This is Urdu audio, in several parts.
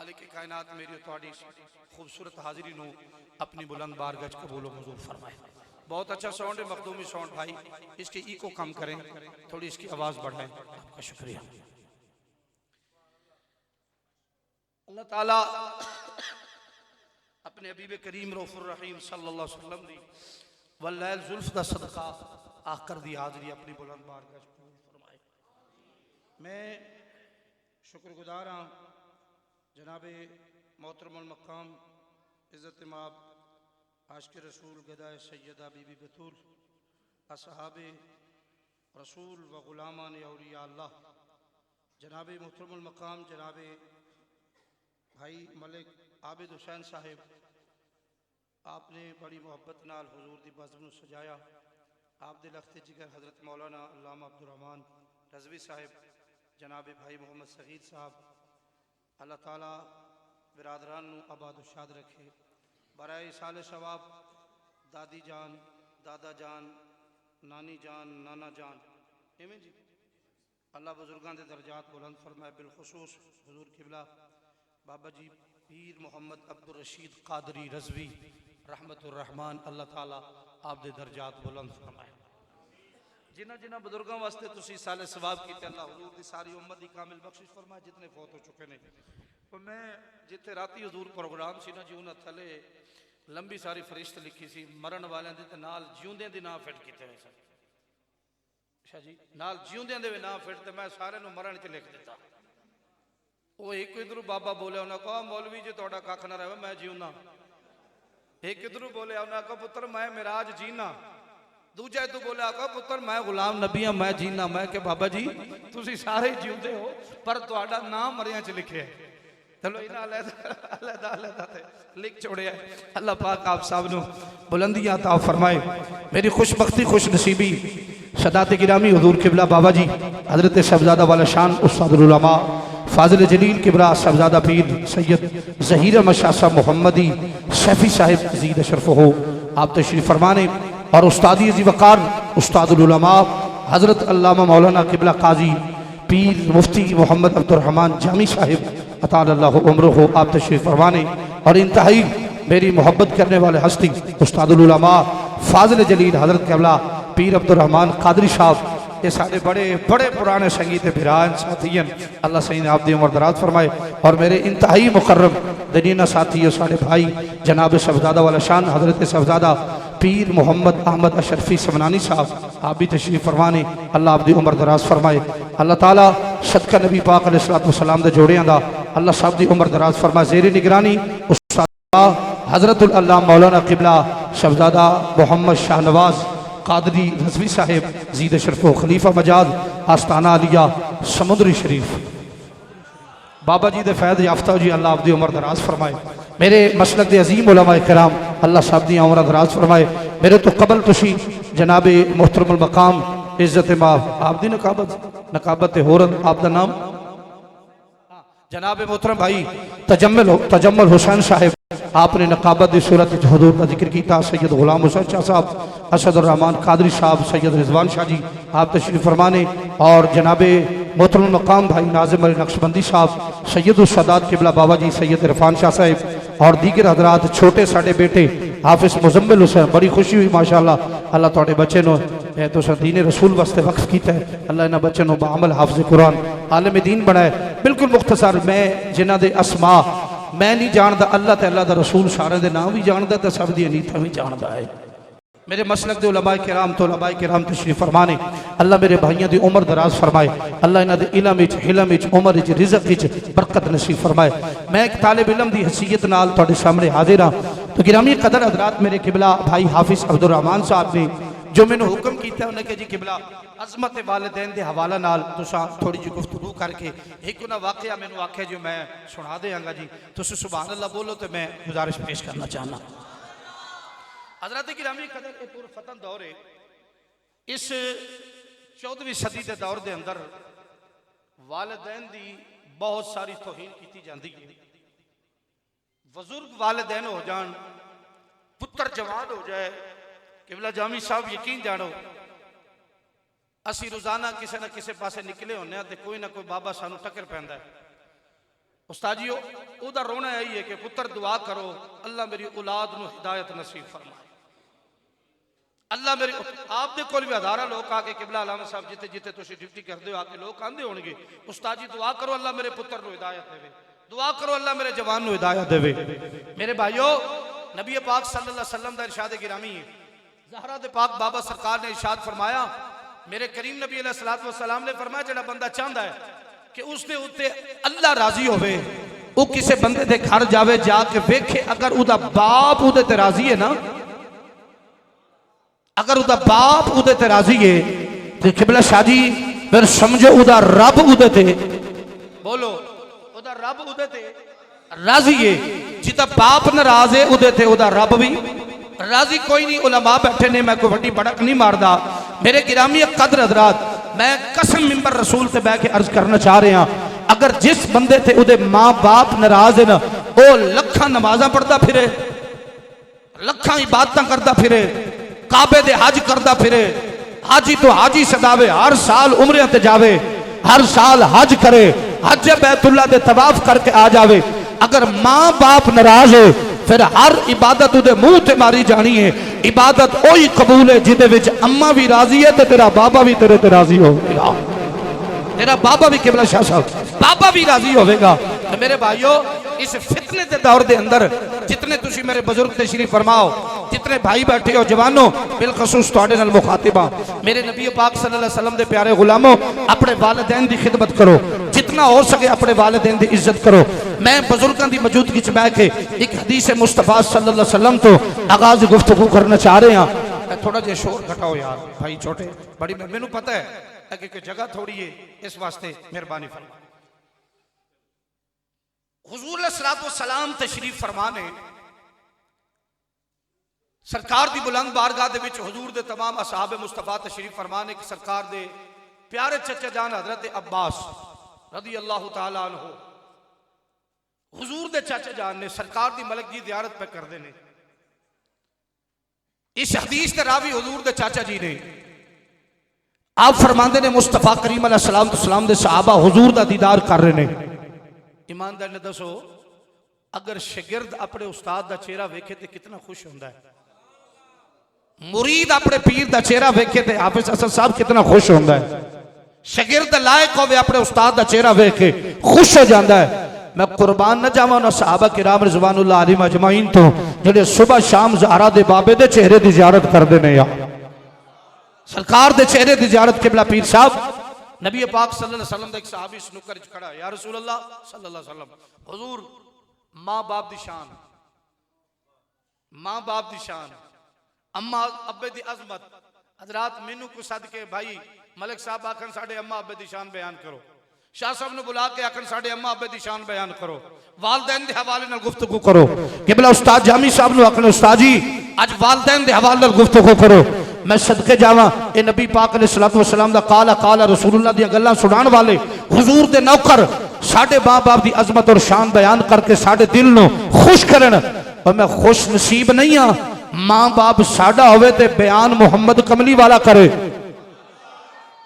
خالق کائنات میری تھوڑی خوبصورت حاضری نو اپنی بلند بارگاہ قبول و منظور فرمائے. بہت اچھا ساؤنڈ ہے مخدومی ساؤنڈ بھائی, اس کی ایکو کم کریں, تھوڑی اس کی آواز بڑھائیں. آپ کا شکریہ. اللہ تعالیٰ اپنے حبیب کریم رؤوف الرحیم صلی اللہ علیہ وسلم دی واللیل زلف دا صدقہ آخر دی حاضری اپنی بلند بارگاہ قبول فرمائے. میں شکر گزار ہوں جناب محترم المقام عزت مآب عاشق رسول گدائے سیدہ بی بی بطول اصحاب رسول و غلامان اولیاء اللہ جناب محترم المقام جناب بھائی ملک عابد حسین صاحب, آپ نے بڑی محبت نال حضور دی بزم سجایا. آپ دے لخت جگر حضرت مولانا علامہ عبدالرحمن رضوی صاحب, جناب بھائی محمد صغیر صاحب, اللہ تعالیٰ برادران نو آباد و شاد رکھے. برائے سال ثواب دادی جان, دادا جان, نانی جان, نانا جان, ایمیں جی اللہ بزرگان دے درجات بلند فرمائے. بالخصوص حضور قبلہ بابا جی پیر محمد عبد الرشید قادری رضوی رحمت الرحمن, اللہ تعالیٰ آپ دے درجات بلند فرمائے. جنہ جنہ بزرگوں واسطے تسی سال ثواب کیتے اللہ حضور دی ساری امت دی کامل بخشش فرمائے. جتنے فوت ہو چکے نے, تو میں جتے راتی حضور پروگرام سی نا جی انہاں تھلے لمبی ساری فرشت لکھی سی, مرن والے دے نال جیوندے دی نام فٹ کیتے ہوئے سن. اچھا جی, نال جیوندے دے نام فٹ تے میں سارے نو مرن تے لکھ دیتا. وہ ایک ادھر بابا بولے انہاں کہا مولوی جی توڑا کاکھ نہ رہے میں جیونا. ایک ادھر بولے انہاں کہا پتر میں معراج جینا. دوجہ تو بولے آقا پتر میں غلام نبی ہوں میں جینا. میں کہ بابا جی تسی سارے جیوندے ہو پر توڑا نام مریاں چ لکھے ہے. چلو انہاں علیحدہ تے لکھ چھوڑے ہیں. اللہ پاک آپ صاحب نو بلندی عطا فرمائے. میری خوش بختی خوش نصیبی سادات گرامی حضور قبلہ بابا جی حضرت صاحبزادہ والا شان استاد العلماء فاضل جلیل کبرا صاحبزادہ پیر سید ظہیر مشاہ صاحب محمدی شیفی صاحب زید اشرف ہو, آپ تشریف فرمانے. اور استادی عزی وقار استاد العلماء حضرت علامہ مولانا قبلہ قاضی پیر مفتی محمد عبدالرحمن جامی صاحب اطال اللہ عمرہ ہو, آپ تشریف فرمانے. اور انتہائی میری محبت کرنے والے ہستی استاد العلماء فاضل جلیل حضرت قبلہ پیر عبدالرحمن قادری صاحب, یہ سارے بڑے بڑے پرانے سنگیت بھران ساتھین, اللہ سین آپ دی عمر دراز فرمائے. اور میرے انتہائی مقرب دنینہ ساتھی سارے بھائی جناب صاحبزادہ والا شان حضرت صاحبزادہ پیر محمد احمد اشرفی سمنانی صاحب, آپ بھی تشریف فرمانے. اللہ آپ دی عمر دراز فرمائے. اللہ تعالیٰ صدقہ نبی پاک علیہ السلام دے جوڑیاں دا اللہ صاحب دی عمر دراز فرمائے. زیر نگرانی استاد حضرت العلامہ مولانا قبلہ صاحبزادہ محمد شاہ نواز قادری رضوی صاحب زید اشرف و خلیفہ مجاز آستانہ علیہ سمندری شریف, بابا جی دے فیض یافتہ جی اللہ آپ دی عمر دراز فرمائے. میرے مسلک دے عظیم علماء کرام اللہ صاحب دی عمر دراز فرمائے. میرے تو قبل تشی جناب محترم المقام عزت مآب آپ دی نقابت ہورن آپ دا نام جناب محترم بھائی تجمل حسین صاحب, آپ نے نقابت دی صورت حضور کا ذکر کیتا. سید غلام حسین شاہ صاحب اسد الرحمن قادری صاحب سید رضوان شاہ جی آپ تشریف فرمانے. اور جناب محترم المقام بھائی ناظم علی نقشبندی صاحب سید السادات قبلہ بابا جی سید عرفان شاہ صاحب اور دیگر حضرات چھوٹے ساڑھے بیٹے حافظ مزمل حسین. بڑی خوشی ہوئی ماشاءاللہ. اللہ توڑے بچے نو تو دین رسول واسطے وقف کیتا ہے. اللہ انہا بچے نو بعمل حافظ قرآن عالم دین بنائے. بالکل مختصر میں جنہ دے اسماء میں نہیں جاندہ اللہ تے اللہ دا رسول سارے دے نام بھی جاندہ تے سب دی انیتہ بھی جاندہ ہے. میرے مسلک دے علماء کرام تو علماء کرام تشریف فرمانے. اللہ میرے بھائیاں دی عمر دراز فرمائے. اللہ انہا دے علم اچ حلم اچ عمر اچ رزق اچ برکت نصیب فرمائے. میں ایک طالب علم دی حیثیت نال توڑے سامنے حاضر ہاں. تو گرامی قدر حضرات میرے قبلہ بھائی حافظ عبدالرحمن صاحب نے جو میں نے حکم کیتا ہے انہیں کہ جی قبلہ عظمت والدین دے حوالہ نال تو تھوڑی جی گفتگو کر کے ایک انہا واقعہ میں نے واقعہ جو میں سنا دے آنگا جی تو سبحان اللہ بولو تو میں گزارش پیش کرنا چاہنا. حضرات گرامی قدر ایک پور فتن دور ہے. اس 14ویں صدی دے دور دے اندر والدین دی بہت ساری توہین کیتی جاندی ہے. بزرگ والدین ہو جان, پتر جوان ہو جائے. قبلہ جامی صاحب یقین جانو اسی روزانہ کسے نہ کسے پاسے نکلے ہونے ہیں تے کوئی نہ کوئی بابا سانو ٹکر پہندہ ہے. استاد جی او دا رونا یہی ہے کہ پتر دعا کرو اللہ میری اولاد نو ہدایت نصیب فرمائے. اللہ میری آپ دے کول بھی ہزارہ لوگ آ کے قبلہ علامہ صاحب جتے جتے تسی ڈیوٹی کر دے آ کے لوگ آندے ہون گے استاد جی دعا کرو اللہ میرے پتر نو ہدایت دے. دعا کرو اللہ میرے جوان نو ہدایت دے. میرے بھائیو نبی پاک صلی اللہ علیہ وسلم دا ارشاد گرامی ہے. زہرا دے پاک بابا سرکار نے ارشاد فرمایا میرے کریم نبی علیہ السلام نے فرمایا جڑا بندہ چاہندا ہے کہ اس دے اوتے اللہ راضی ہوئے وہ کسے بندے دے گھر جاوے جا کے ویکھے اگر او دا باپ او دے تے راضی ہے نا اگر او دا باپ او دے تے راضی ہے تو قبلہ شاہ جی پھر سمجھو او دا رب او دے تے بولو او دا رب او دے تے راضی ہے. جتا باپ ناراض ہے او دے تے او دا رب بھی راضی. کوئی نہیں علماء بیٹھے نے میں کوئی بڑی بڑک نہیں ماردا. میرے گرامی قدر حضرات میں قسم منبر رسول تے بیٹھ کے عرض کرنا چاہ رہے ہیں اگر جس بندے تے او دے ماں باپ ناراض ہے نا او لکھاں نمازاں پڑھدا پھرے لکھاں عبادتاں کردا پھرے کعبے دے حج کردا پھرے حاجی تو حاجی صداوے ہر سال عمرے تے جاوے ہر سال حج کرے حج بیت اللہ دے طواف کر کے آ جاوے اگر ماں باپ ناراض ہے پھر ہر عبادت دے منہ تے ماری جانی ہے. عبادت اوہی قبول ہے جدے وچ اماں بھی راضی ہے تے تیرا بابا بھی تیرے تے راضی ہوگا. تیرا بابا بھی قبلہ شاہ صاحب بابا بھی راضی ہوئے گا. تو میرے بھائیو اس فتنے دے دور دے اندر جتنے تسی میرے بزرگ تشریف فرماؤ جتنے بھائی بیٹھے ہو جوانوں بالخصوص تواڈے نال مخاطبہ میرے نبی پاک صلی اللہ علیہ وسلم دے پیارے غلاموں اپنے والدین دی خدمت کرو جتنا ہو سکے اپنے والدین دی عزت کرو. میں بزرگاں دی موجودگی وچ بیٹھ کے ایک حدیث مصطفیٰ صلی اللہ علیہ وسلم تو آغاز گفتگو کرنا چاہ رہے ہیں. تھوڑا جے شور گھٹاؤ یار بھائی چھوٹے بڑی مینوں پتہ ہے کہ جگہ تھوڑی ہے اس واسطے مہربانی فرما. حضور علیہ السلام تشریف فرمانے سرکار دی بلند بارگاہ دے وچ حضور دے تمام اصحاب مصطفیٰ تشریف فرمانے کہ سرکار دے پیارے چچا جان حضرت عباس رضی اللہ تعالیٰ عنہ حضور دے چچا جان نے سرکار دی ملک جی زیارت پہ کر دینے. اس حدیث دے راوی حضور دے چاچا جی نے آپ فرماندے نے مصطفیٰ کریم علیہ السلام دے صحابہ حضور دا دیدار کر رہے نے. ایماندار نے دسو اگر شگرد اپنے استاد دا چہرہ ویکھے تے کتنا خوش ہوندہ ہے. مرید اپنے پیر دا چہرہ ویکھے تے حافظ حسن صاحب کتنا خوش ہوندہ ہے. شگرد لائق ہوئے اپنے استاد دا چہرہ ویکھے خوش ہو جاندہ ہے. میں قربان نہ جاواں نہ صحابہ کرام رضوان اللہ علیہ مجمعین تو جڑے صبح شام زہرا دے بابے دے چہرے دی زیارت کر دینے یا سرکار دے چہرے دی زیارت قبلہ پیر صاحب. نبی پاک صلی اللہ علیہ وسلم دا ایک صحابی سنکر کھڑا یا رسول اللہ صلی اللہ علیہ وسلم حضور ماں باپ دی شان ماں باپ دی شان اماں ابے دی عظمت حضرات مینوں کو صدقے بھائی ملک صاحب آکھن ساڑھے اماں ابے دی شان بیان کرو. شاہ صاحب نے بلا کے آکھن ساڑھے اماں ابے دی شان بیان کرو. والدین دے حوالے نال گفتگو کرو. قبلہ استاد جامی صاحب نے آکھن استاد جی آج والدین دے حوالے نال گفتگو کرو. میں صدقے جاواں اے نبی پاک علیہ السلام دا قال رسول اللہ دی گلاں سنان والے حضور دے نوکر ساڑھے ماں باپ دی عظمت اور شان بیان کر کے ساڑھے دل نو خوش کرن. اور میں خوش نصیب نہیں ہاں ماں باپ ساڑھا ہوئے تے بیان محمد کملی والا کرے.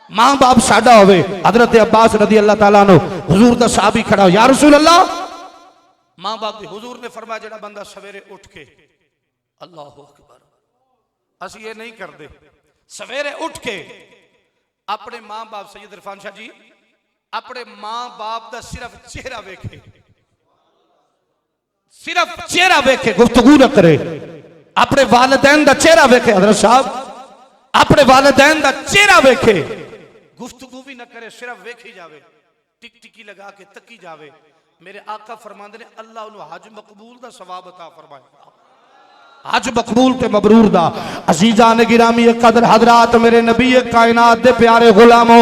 ماں باپ ساڑھا ہوئے. حضرت عباس رضی اللہ تعالیٰ عنہ حضور دا صحابی کھڑا ہو یا رسول اللہ ماں باپ دی. حضور نے فرمایا جڑا بندہ سویرے اٹھ کے اللہ اکبر اسی یہ نہیں کر دے سویرے اٹھ کے اپنے ماں باپ سید عرفان شاہ جی اپنے ماں باپ دا صرف چہرہ ویکھے صرف چہرہ ویکھے گفتگو نہ کرے. اپنے والدین دا چہرہ ویکھے حضرت صاحب اپنے والدین دا چہرہ ویکھے گفتگو بھی نہ کرے صرف ویکھی جاوے ٹک ٹکی لگا کے تکی جاوے. میرے آقا فرماندے نے اللہ انہوں حج مقبول دا ثواب عطا فرمائے. حج مقبول تے مبرور دا. عزیزان گرامی قدر حضرات میرے نبی کائنات دے پیارے غلاموں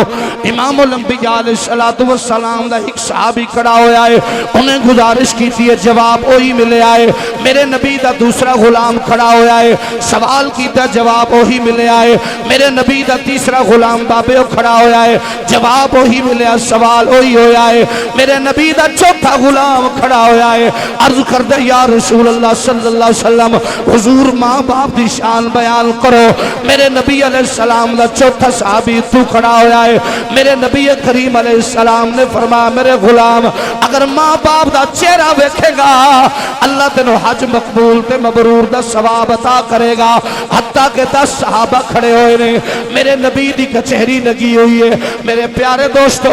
امام الانبیاء علیہ السلام دا ایک صحابی کھڑا ہویا ہے. انہیں گزارش کی تھی جواب وہی ملے آئے. میرے نبی دا دوسرا غلام کھڑا ہویا ہے سوال کیتا جواب وہی ملے آئے. میرے نبی دا تیسرا غلام بابے کھڑا ہویا ہے جواب وہی ملے آئے سوال وہی ہویا ہے. میرے نبی دا چوتھا غلام کھڑا ہویا ہے عرض کر دے یا رسول اللہ صلی اللہ علیہ وسلم حضور ماں باپ دی شان بیان کرو. میرے نبی علیہ السلام دا چوتھا صحابی تو کھڑا ہویا ہے. میرے نبی کریم علیہ السلام نے فرمایا میرے غلام اگر ماں باپ دا چہرہ ویکھے گا اللہ تینو حج مقبول تے مبرور دا ثواب عطا کرے گا. حتیٰ کہ 10 صحابہ کھڑے ہوئے نے, میرے نبی دی کچہری لگی ہوئی ہے. میرے پیارے دوستو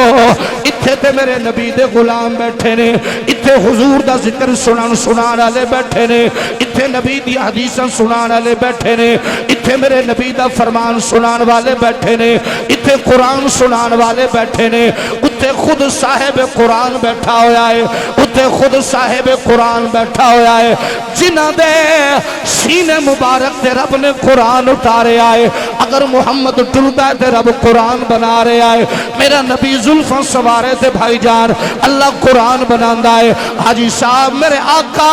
اتھے تے میرے نبی دے غلام بیٹھے نے, اتھے حضور دا ذکر سنان والے بیٹھے نے, اتھے نبی دی حدیثاں سنان والے بیٹھے نے, اتھے میرے نبی دا فرمان سنان والے بیٹھے نے, اتھے قرآن سنان والے بیٹھے نے, اتھے خود صاحب قرآن بیٹھا ہویا ہے, اتھے خود صاحب قرآن بیٹھا ہویا ہے جنہ دے سینے مبارک دے رب نے قرآن اتارے آئے. اگر محمد ٹردا ہے تے رب قرآن بنا رہے آئے. میرا نبی زلفاں سوارے تے بھائی جان اللہ قرآن بناندا ہے. حاجی صاحب میرے آقا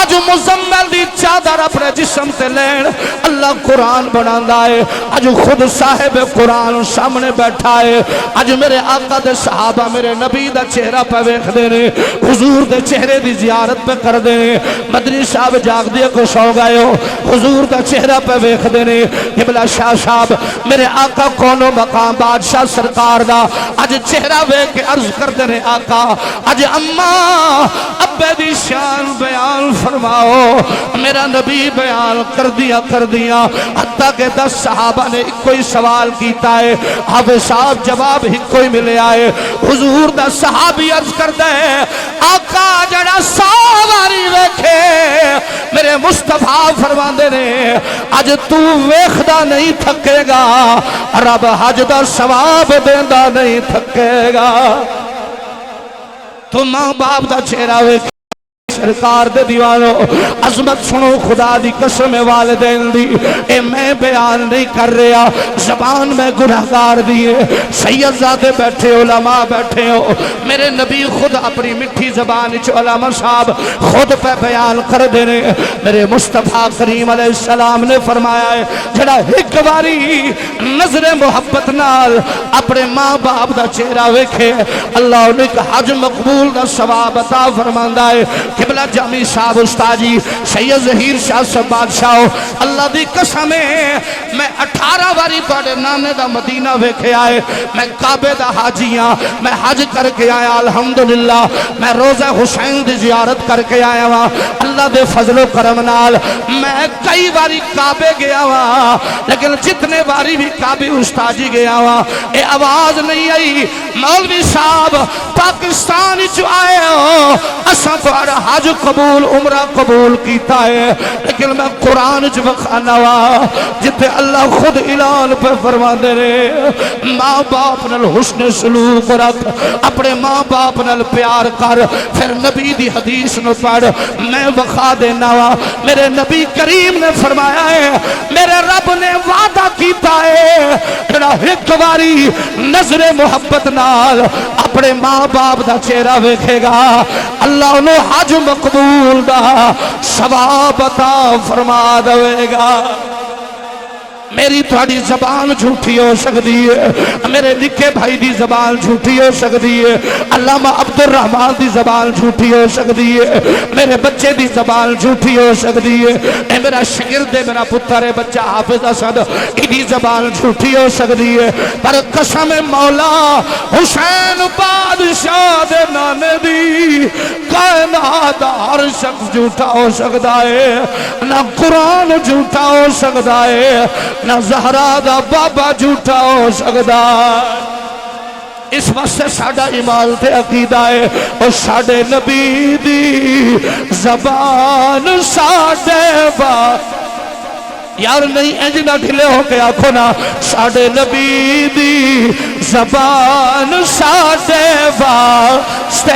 آج مزمل دی چادر اپنے جسم تے لین اللہ قرآن بناندا ہے. آج خود صاحب قرآن سامنے بیٹھا ہے. آج میرے آقا دے صحابہ میرے نبی دا چہرہ پہ ویکھ دے نے, حضور دے چہرے دی زیارت پہ کر دے نے. مدنی صاحب جاگ دے کو سو گئے ہو, حضور دا چہرہ پہ ویکھ دے نے. قبلہ شاہ صاحب میرے آقا کونو مقام بادشاہ سرکار دا آج چہرہ ویکھ کے عرض کر دے نے آقا آج اماں ابے دی شان بیان فرماؤ. میرا نبی بیان کر دیا حتیٰ کہ 10 صحابہ نے ایک کوئی سوال کیتا ہے, حافظ صاحب جواب ہی کوئی ملے آئے. حضور دا صحابی عرض کر دے آقا جڑا سواری ویکھے میرے مصطفیٰ فرماندے نے آج تو ویکھدا نہیں تھکے گا, رب حج دا ثواب دیندا نہیں تھکے گا. تو ماں باپ دا چہرہ ویکھے سرکار دے دیوانو عظمت سنو خدا دی قسم والدین دی. اے میں بیان نہیں کر رہا, زبان میں گناہگار دیئے سید زادے بیٹھے علماء بیٹھے ہو. میرے نبی خود اپنی مٹھی زبان چ علماء صاحب خود پہ بیان کر دینے. میرے مصطفیٰ کریم علیہ السلام نے فرمایا ہے جڑا ایک باری نظر محبت نال اپنے ماں باپ دا چہرہ ویکھے اللہ انہیں کا حج مقبول دا ثواب عطا فرماندا ہے. قبلہ جامی صاحب استاجی سید ظہیر شاہ صاحب بادشاہ اللہ دی قسم میں 18 باری توڑے نانے دا مدینہ ویکھے آئے. میں کعبے دا حاجیاں میں حج کر کے آیا الحمدللہ. میں روزہ حسین دی زیارت کر کے آیا ہوا اللہ دے فضل و کرم نال. میں کئی باری کعبے گیا ہوا لیکن جتنے باری بھی کعبے استاجی گیا ہوا اے آواز نہیں آئی مولوی صاحب پاکستان چو آئے ہو اساں تو حج قبول عمرہ قبول کیتا ہے لیکن میں قرآن جو بخانا ہوا جتے اللہ خود اعلان پہ فرما دے رہے ماں باپ نال حسن سلوک رکھ, اپنے ماں باپ نال پیار کر, پھر نبی دی حدیث نو پڑھ. میں بخا دینا ہوا میرے نبی کریم نے فرمایا ہے میرے رب نے وعدہ کیتا ہے جڑا ایک باری نظر محبت نال اپنے ماں باپ دا چہرہ ویکھے گا اللہ انہوں حج مقبول دا ثواب عطا فرما دے گا. میری تھوڑی زبان جھوٹی ہو سکتی ہے, میرے نکے بھائی دی زبان جھوٹی ہو سکتی ہے, علامہ عبد الرحمن دی زبان جھوٹی ہو سکتی ہے, میرے بچے دی زبان جھوٹی ہو سکتی ہے, اے میرا شگرد ہے میرا پتر ہے بچہ حافظ اسد کی زبان جھوٹی ہو سکتی ہے, پر قسم مولا حسین بادشاہ دے نانے دی کائنات ہر شخص جھوٹا ہو سکتا ہے, نہ قرآن جھوٹا ہو سکتا ہے نہ زہرا دا بابا جھوٹا ہو سکتا. اس واسطے ساڈا ایمان تے عقیدہ ہے اور ساڈے نبی دی زبان ساڈے با یار نہیں انج نہ ڈھلے ہو کے آکھو نا ساڈے نبی دی زبان ساڈے واسطے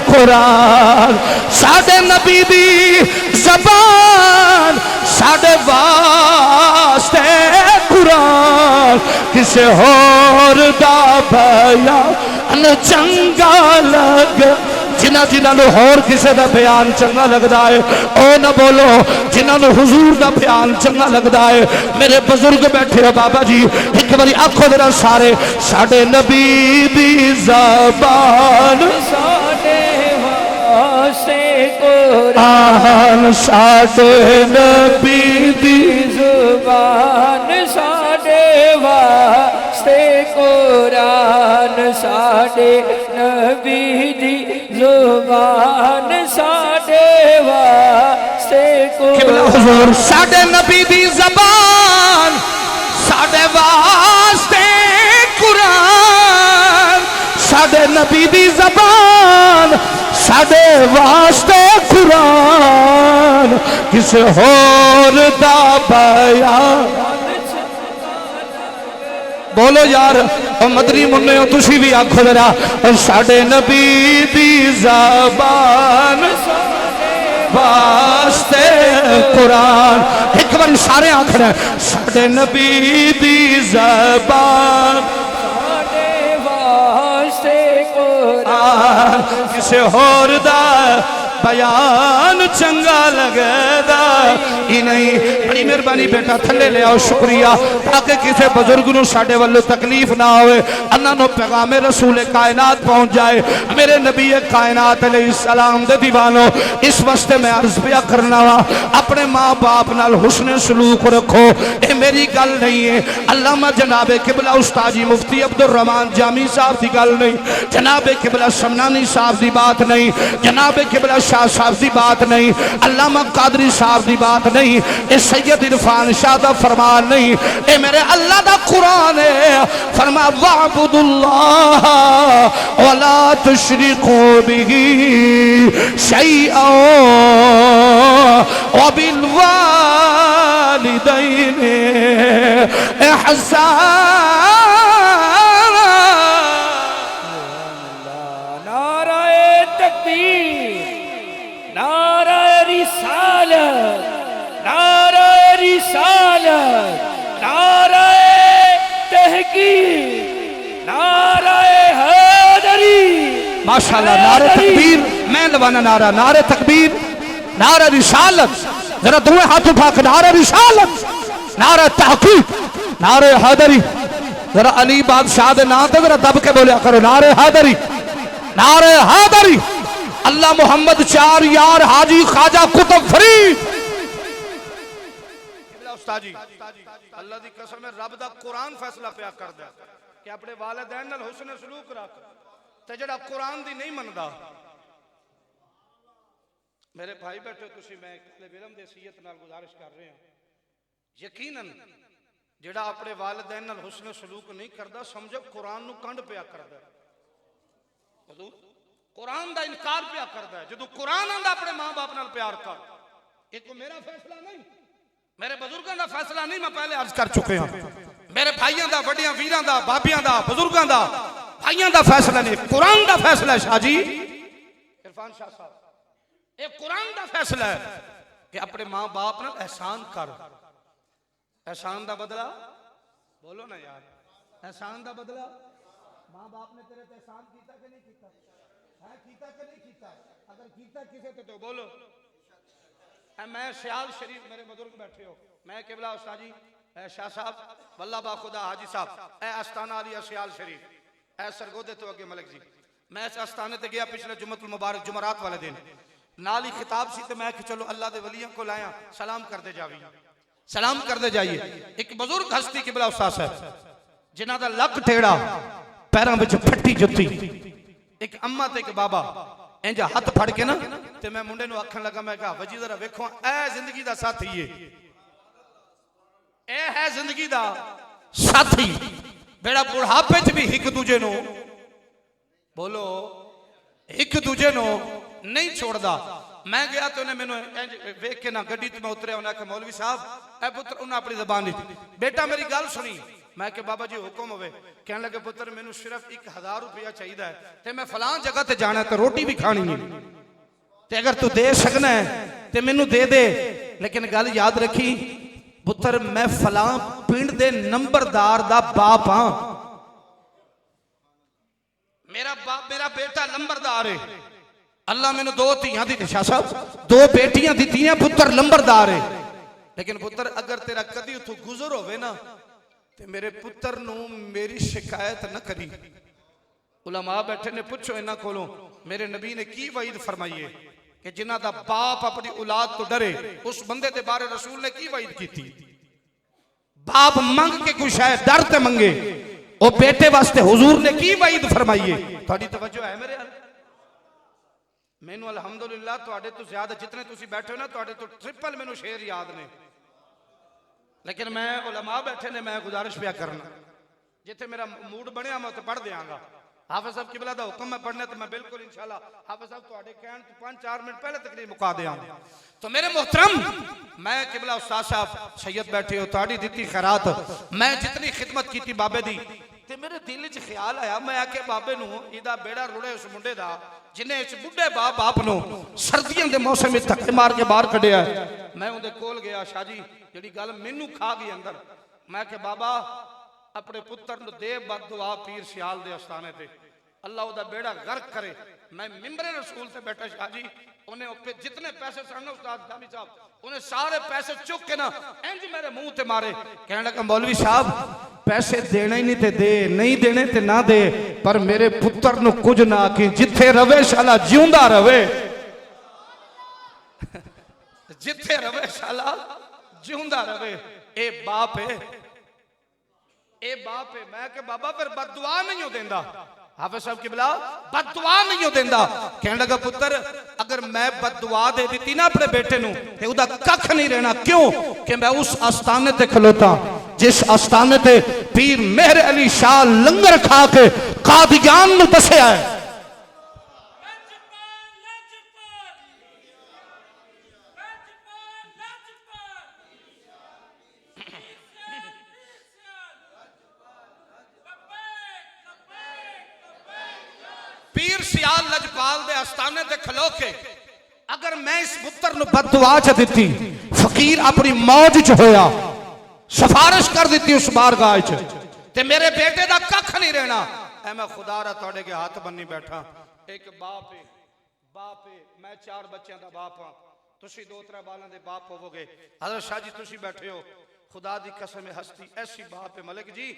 قرآن, ساڈے نبی دی زبان ساڈے واسطے قرآن, کسے ہور دا بیان چنگا لگ جنہ نو ہور کسے دا بیان چنگا لگدا ہے او نہ بولو جنہ نو حضور دا بیان چنگا لگدا ہے. میرے بزرگ بیٹھے ہو بابا جی ایک باری آنکھوں دینا سارے ساڈے نبی دی زبان ساڈے واسطے قرآن ساڈے نبی دی زبان ساڈے واسطے قرآن ساڈے نبی دی زبان ساڈے واسطے قبلہ حضور ساڈے نبی دی زبان ساڈے واسطے قرآن ساڈے نبی دی زبان ساڈے واسطے قرآن کسے ہور دا بیان بولو یار مدری مننے ہو تسی بھی آنکھو ذرا ساڈے نبی دی زبان واسطے قرآن ایک بار سارے آنکھ رہے ساڈے نبی دی زبان ساڈے واسطے قرآن کسے ہور دا بیان چنگا لگے دا ہی نہیں بڑی مہربانی بیٹا تھلے لے آؤ شکریہ تاکہ کسے بزرگ نو ساڈے والو تکلیف نہ ہوئے اللہ نو پیغام رسول کائنات پہنچ جائے میرے نبی کائنات علیہ السلام دے دیوانو اس واسطے میں عرض پیا کرنا وا اپنے ماں باپ نال حسن سلوک رکھو اے میری گل نہیں ہے علامہ جناب قبلہ استاذی مفتی عبدالرحمان جامی صاحب دی گل نہیں جناب قبلہ سمنانی صاحب دی بات نہیں جناب قبلہ شاہ صاحب دی بات نہیں علامہ قادری صاحب دی بات نہیں اے سید عرفان شاہ دا فرمان نہیں اے میرے اللہ دا قرآن ہے فرما وَعْبُدُ اللَّهَ وَلَا تُشْرِكُوا بِهِ شَيْئًا وَبِالْوَالِدَيْنِ إِحْسَانًا نعرہ تحقیق نعرہ حیدری ماشاءاللہ نعرہ تکبیر میں لوانا نعرہ تکبیر نعرہ رسالت ذرا دوئے ہاتھ اٹھا کے نعرہ رسالت نعرہ تحقیق نعرہ حیدری ذرا علی بادشاہ دے نام تے ذرا دب کے بولیا کرو نعرہ حیدری نعرہ حیدری اللہ محمد چار یار حاجی خواجہ قطب فرید جی اللہ دی قسم ہے رب دا قرآن فیصلہ پیا کر دیا کہ اپنے والدین نال حسن سلوک رکھ تے جڑا قرآن دی نہیں مندا میرے بھائی بیٹھے تسی میں طالب علم دی حیثیت نال گزارش کر رہے ہیں یقیناً جڑا اپنے والدین نال حسن سلوک نہیں کردا سمجھو قرآن نو کنڈ پیا کردا حضور قرآن دا انکار پیا کردا ہے جدو قرآن آندا اپنے ماں باپ نال پیار کر یہ کوئی میرا فیصلہ نہیں میرے بزرگاں دا فیصلہ نہیں میں پہلے عرض کر چکے ہیں میرے بھائیاں دا وڈیاں ویراں دا بابیاں دا بزرگاں دا بھائیاں دا فیصلہ نہیں قرآن دا فیصلہ ہے شاہ جی عرفان شاہ صاحب یہ قرآن دا فیصلہ ہے کہ اپنے ماں باپ نال احسان کر احسان دا بدلہ بولو نا یار احسان دا بدلہ ماں باپ نے تیرے احسان کیتا کہ نہیں کیتا ہے کیتا کہ نہیں کیتا اگر کیتا کسے تو بولو میں سیال شریف میرے بزرگ بیٹھے ہو میں قبلہ استاد جی شاہ صاحب واللہ با خدا حاجی صاحب اے استانہ علی سیال شریف اے سرگودے تو اگے ملک جی میں اس استانے تے گیا پچھلے جمعۃ المبارک جمعرات والے دن نالی خطاب سی تے میں کہ چلو اللہ دے ولیاں کو لایا سلام کر دے جاوی سلام کر دے جائیے ایک بزرگ ہستی قبلہ استاد صاحب جنہاں دا لک ٹیڑا پیراں وچ پھٹی جُتی ایک اماں تے ایک بابا انجا ہاتھ پھڑ کے نا تے میں منڈے نو اکھن لگا میں کہا وجی ذرا ویکھو اے زندگی دا ساتھی اے ہے زندگی دا ساتھی بیڑا بڑھاپے چ بھی ایک دوجے نو بولو ایک دوجے نو نہیں چھوڑدا میں گیا تو انہیں میں نے ویکھ کے نا گڈی تے میں اتریا انہاں کہ مولوی صاحب اے پتر انہاں اپنی زبان نہیں بیٹا میری گل سنی میں کہ بابا جی حکم ہوئے کہنے لگے پتر میں نے صرف 1000 روپیہ چاہیے ہے تے میں فلان جگہ تے جانا ہے تے روٹی بھی کھانی ہے تے اگر تو دے سکنا ہے تے میں نے دے دے لیکن گل یاد رکھی پتر میں فلان پنڈ دے نمبردار دا باپ ہاں میرا بیٹا نمبردار ہے اللہ میں نے 2 تیاں دی شاہ صاحب 2 بیٹیاں دی تیاں پتر نمبردار ہے لیکن پتر اگر تیرا کدی اتھو گزر ہوئے نا تے میرے پتر نو میری شکایت نہ کری علماء بیٹھے نے پوچھو انہاں کولوں میرے نبی نے کی وعید فرمائیے کہ جنہ دا باپ اپنی اولاد تو ڈرے، اس بندے دے بارے رسول نے کی وعید کی تھی؟ باپ منگ کے کچھ ہے ڈر تے منگے، او بیٹے واسطے حضور نے کی وعید فرمائیے؟ تھوڑی توجہ ہے میرے حال؟ میں نو الحمدللہ تواڈے تو زیادہ جتنے تسی بیٹھے ہو نا تواڈے تو ٹرپل میں نو شعر یاد نے، لیکن میں علماء بیٹھے نے، میں گزارش پیا کرنا جتنے میرا موڈ بنیا میں تو پڑھ دیاں گا۔ حافظ صاحب قبلہ دا حکم میں پڑھنے تو میں بالکل انشاءاللہ حافظ صاحب تواڈے کہن تو 5-4 منٹ پہلے تقریر مکا دیاں گا۔ تو میرے محترم، میں قبلہ استاد صاحب سید بیٹھے ہو، تواڈی دتی خیرات، میں جتنی خدمت کی تھی بابے دی تے میرے دل وچ خیال آیا، میں آکے بابے نو ایدا بیڑا رڑے اس منڈے دا جنہیں اس بڈھے باپ نو سردیاں دے موسم وچ دھکے مار کے باہر کڈیا ہے۔ میں اون دے کول گیا، شاہ جی جڑی گل مینوں کھا گئی اندر، میں کہ بابا اپنے پتر نو دے بد دعا پیر سیال دے استانے تے، اللہ او دا بیڑا غرق کرے۔ میں ممبر رسول تے بیٹھا شاہ جی، انہیں جتنے پیسے سننے استاد دامی صاحب انہیں سارے پیسے چک کے نا انج میرے منہ تے مارے، کہنے لگا مولوی صاحب پیسے دینا ہی نہیں تے دے، نہیں دینے تے نہ دے، پر میرے پتر نو کچھ نہ کی، جتھے روے شالا جیوندا روے، جتھے روے شالا جیوندا روے۔ اے باپ ہے، اے باپ ہے۔ میں کہ بابا پھر بد دعا نہیں ہو دیندہ، حافظ صاحب قبلہ بد دعا نہیں ہو دیندہ۔ کہنے لگا پتر اگر میں بد دعا دے دیتی نا اپنے بیٹے نو تے او دا ککھ نہیں رہنا، کیوں کہ میں اس آستانے تے کھلوتا جس آستانے تے پیر مہر علی شاہ لنگر کھا کے قادیان نو دسے آئے۔ پیر سیال لجپال دے آستانے تے کھلو کے اگر میں اس پتر نو بد دعا چا دیتی، فقیر اپنی موج چ ہویا، سفارش کر دیتی اس بارگاہ چ تے میرے بیٹے دا ککھ نہیں رہنا۔ اے میں خدا را توڑے کے ہاتھ بننی بیٹھا، ایک باپ ہے، میں 4 بچیاں دا باپ ہاں، تسی 2-3 بالاں دے باپ ہوو گے۔ حضرت شاہ جی تسی بیٹھے ہو، خدا دی قسم ہستی ایسی باپ ہے ملک جی۔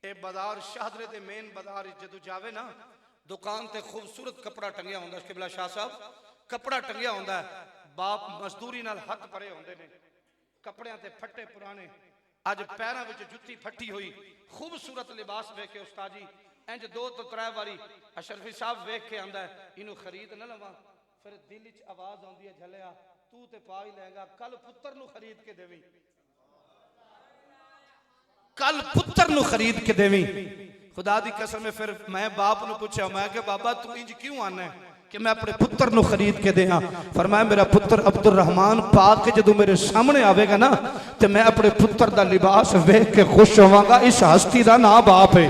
اے بازار شاہدرے دے مین بازار جدو جاوے نا، دکان تے خوبصورت کپڑا ٹنگیا ہوندہ ہے، قبلہ شاہ صاحب کپڑا ٹنگیا ہوندہ ہے، باپ مزدوری نال ہاتھ پرے ہوندے نے، کپڑیاں تے پھٹے پرانے، آج پیرہ وچ جتی پھٹی ہوئی، خوبصورت لباس ویکھ کے استاد جی انج 2-3 واری اشرفی صاحب ویکھ کے آندا ہے انہوں خرید نہ لواں، پھر دل وچ آواز آندی ہے جھلیا تو تے پا ہی لے گا، کل پتر نو خرید کے دیویں، کل پتر نو خرید کے دیویں۔ خدا دی قسم میں پھر میں باپ نو پوچھا، میں کہ بابا تو انج کیوں آنا ہے کہ میں اپنے پتر نو خرید کے دیا؟ فرمایا میرا پتر عبد الرحمن پاک کے جدو میرے سامنے آوے گا نا تو میں اپنے پتر دا لباس ویکھ کے خوش ہواں گا۔ اس ہستی دا نا باپ ہے،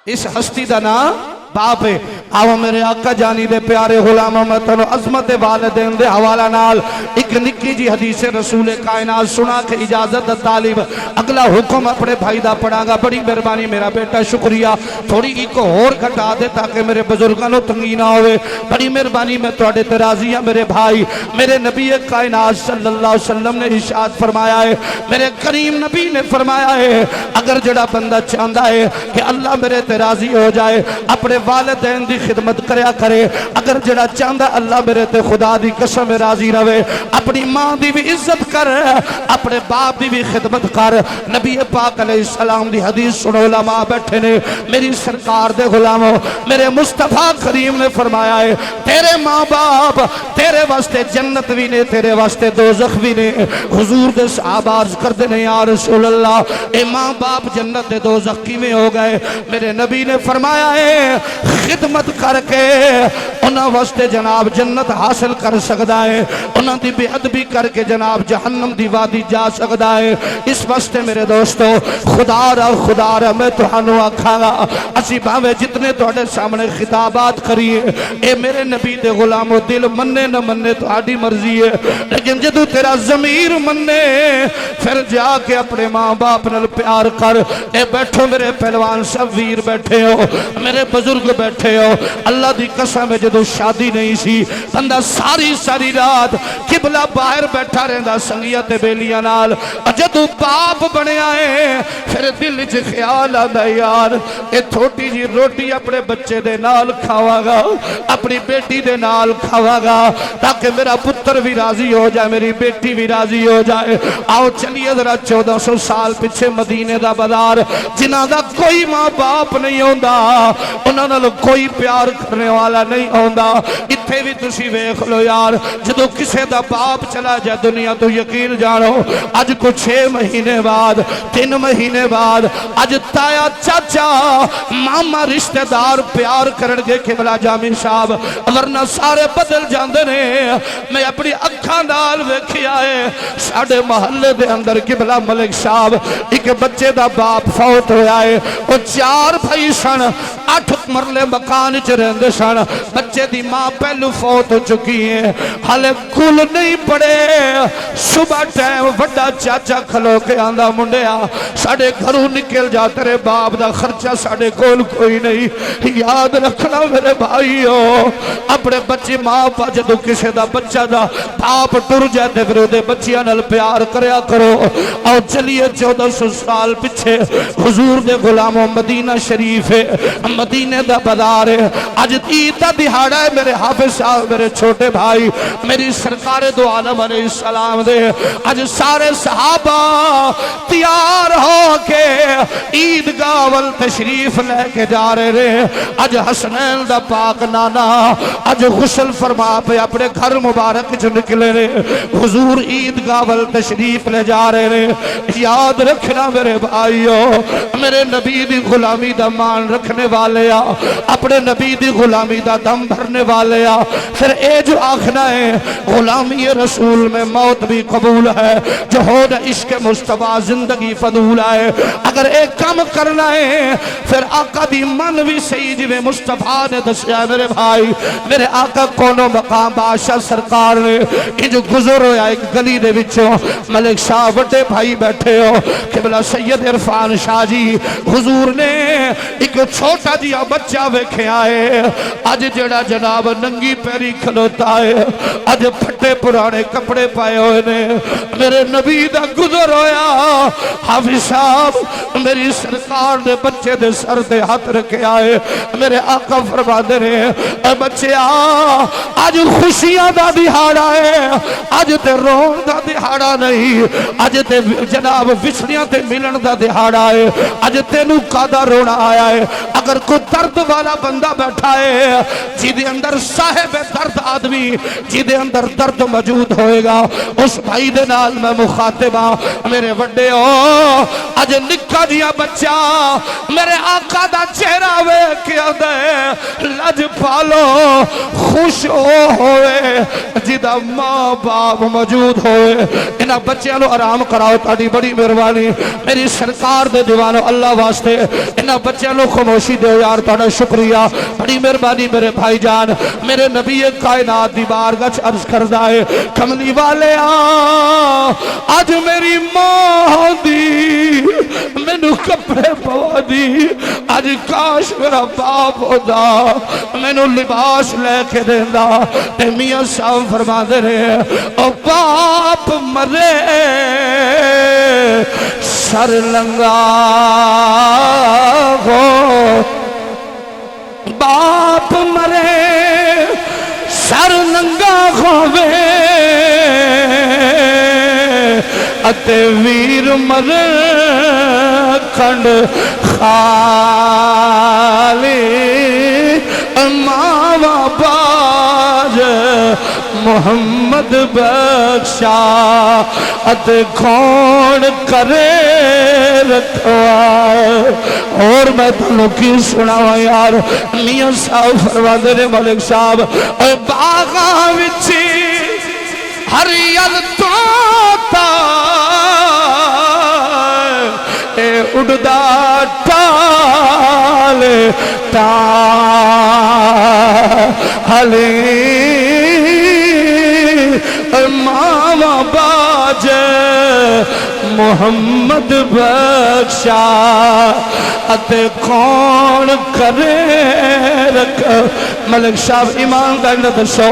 اس ہستی دا نا باپ ہے۔ آو میرے آقا جانی دے پیارے غلامہ متن عظمت والدین دے حوالہ نال ایک نکی جی حدیث رسول کائنات سنا کے اجازت طالب اگلا حکم اپنے بھائی دا پڑھا گا۔ بڑی مہربانی میرا بیٹا شکریہ، تھوڑی ایک اور گھٹا دے تاکہ میرے بزرگانوں تنگی نہ ہوئے۔ بڑی مہربانی میں تواڈے تے راضی ہاں میرے بھائی۔ میرے نبی کائنات صلی اللہ علیہ وسلم نے ارشاد فرمایا ہے، میرے کریم نبی نے فرمایا ہے اگر جڑا بندہ چاہتا ہے کہ اللہ میرے تے راضی ہو جائے اپنے والدین دی خدمت کریا کرے، اگر جڑا چاہتا اللہ میرے تے خدا دی قسم راضی رہے اپنی ماں دی بھی عزت کر، اپنے باپ دی بھی خدمت کر۔ نبی پاک علیہ السلام دی حدیث سنو، علماء بیٹھے نے، میری سرکار دے غلاموں میرے مصطفیٰ کریم نے فرمایا ہے تیرے ماں باپ تیرے واسطے جنت بھی نے، تیرے واسطے دوزخ بھی نے۔ حضور دے صحابہ عرض کر دینے یا رسول اللہ اے ماں باپ جنت دے دوزخ کی میں ہو گئے؟ میرے نبی نے فرمایا ہے خدمت کر کے انہاں واسطے جناب جنت حاصل کر سکتا ہے، انہاں دی بے ادبی کر کے جناب جہنم دی وادی جا سکتا ہے۔ اس واسطے میرے دوستو خدا را میں تہانوں آکھاں گا اسی بھاوے جتنے تواڈے سامنے خطابات کریے اے میرے نبی دے غلامو دل منے نہ منے تہاڈی مرضی ہے، لیکن جدو تیرا ضمیر منے پھر جا کے اپنے ماں باپ نال پیار کر۔ اے بیٹھو میرے پہلوان سب ویر بیٹھے ہو، میرے بزرگ بیٹھے ہو، اللہ دی قسم ہے جدو شادی نہیں سی بندہ ساری ساری رات قبلہ باہر بیٹھا رہندا سنگیاں تے بیلیاں نال جدو باپ بنے آئے پھر دل وچ خیال آندا یار اے تھوٹی جی روٹی اپنے بچے دے نال کھاواں گا اپنی بیٹی دے نال کھاواں گا تاکہ میرا پتر بھی راضی ہو جائے میری بیٹی بھی راضی ہو جائے آؤ چلیے ذرا 1400 سال پیچھے مدینے دا بازار جنہاں دا کوئی ماں باپ نہیں ہوندا انہاں نال کوئی پیار کرنے والا نہیں ہوندا اتھے بھی تسی ویکھ لو یار جدو کسے دا باپ چلا جائے دنیا تو یقین جانو اج کو 6 مہینے بعد 3 مہینے بعد اج تایا چاچا ماما رشتہ دار پیار کرن گے قبلہ جامی صاحب ورنہ سارے بدل جاندے نے میں اپنی اکھاں نال ویکھیا ہے ساڈے محلے دے اندر قبلہ ملک صاحب ایک بچے دا باپ فوت ہویا ہے وہ 4 بھائی سن 8 مرلے مکان چ رہندے سن بچے دی ماں پہلو فوت ہو چکی ہے حالے کل نہیں پڑے صبح ٹائم وڈا چاچا کھلو کے آندا منڈیا ساڈے گھروں نکل جا تیرے باپ دا خرچہ ساڈے کول کوئی نہیں یاد رکھنا میرے بھائیو اپنے بچے ماں پا جدو کسے دا بچہ دا باپ ٹر جاتے پھر دے بچیاں نال پیار کریا کرو اور چلیے 1400 سال پچھے حضور دے غلاموں مدینہ شریف ہے مدینے دا بازار ہے آج عید دا دہاڑا ہے میرے حافظ صاحب میرے چھوٹے بھائی میری سرکار دو عالم علیہ السلام دے آج سارے صحابہ تیار ہو کے عیدگاہ وال تشریف لے کے جا رہے ہیں آج حسنین دا پاک نانا آج غسل فرما پہ اپنے گھر مبارک جو نکلے رہے حضور عیدگاہ وال تشریف لے جا رہے ہیں یاد رکھنا میرے بھائیو میرے نبی دی غلامی دا مان رکھنے والے اپنے نبی دی غلامی دا دم بھرنے والے پھر اے جو آخنا ہے غلامی رسول میں موت بھی قبول ہے جو ہونا عشق مصطفیٰ زندگی فضول ہے اگر ایک کام کرنا ہے پھر آقا دی من بھی صحیح جو مصطفیٰ نے دسیا میرے بھائی میرے آقا کونوں مقام بادشاہ سرکار نے کہ جو گزر ہویا ایک گلی دے وچوں ملک شاہ وڈے بھائی بیٹھے ہو قبلہ سید عرفان شاہ جی حضور نے ایک چھوٹا جیا بچہ ویکھے آئے آج جڑا جناب ننگی پیری کھلوتا ہے آج پھٹے پرانے کپڑے پائے ہوئے نے میرے نبی دا گزر ہویا حافظ صاحب میری سرکار نے بچے دے سر دے ہاتھ رکھے آئے میرے آقا فرما دے رہے اے بچے آج خوشیاں دا دہاڑا ہے آج تے رون دا دہاڑا نہیں آج تے جناب وچھڑیاں تے ملن دا دہاڑا ہے آج تے نو قادہ رونا آیا ہے اگر کوئی درد والا بندہ بیٹھا ہے جی دے اندر صاحب درد آدمی جی دے اندر درد موجود ہوئے گا اس بھائی دے نال میں مخاطبہ میرے وڈے ہو آج نکا جیا بچہ میرے آقا دا چہرہ ویکھیا دے لج پالو خوش ہوئے جدا ماں باپ موجود ہوئے انہاں بچیاں نو آرام کراؤ تاڑی بڑی مہربانی میری سرکار دے دیوانو اللہ واسطے انہاں بچیاں نو خاموشی دے یار تاڑا شکریہ بڑی مہربانی میرے بھائی جان میرے نبی کائنات دی بارگاہ عرض کردہ ہے کملی والے آج میری ماں دی میں نو کپڑے پوا دی آج کاش میرا باپ ہوتا میں نو لباس لے کے دینا تے میاں صاحب فرما دے رہے او باپ مرے سر لنگا ہو باپ مرے سر ننگا ہووے اتے ویر مرے کھنڈ خالی ماوا باج محمد بخشا اتے کھون کرے رکھوا اور میں تنوں کی سناوا یار میاں صاحب فرما دے نے ملک صاحب اے باغاں وچ ہریل توتا اے اڑدا ٹال ٹالے ماما باج محمد بخشا اتے کون کرے رکھ ملک صاحب ایمان گل دسو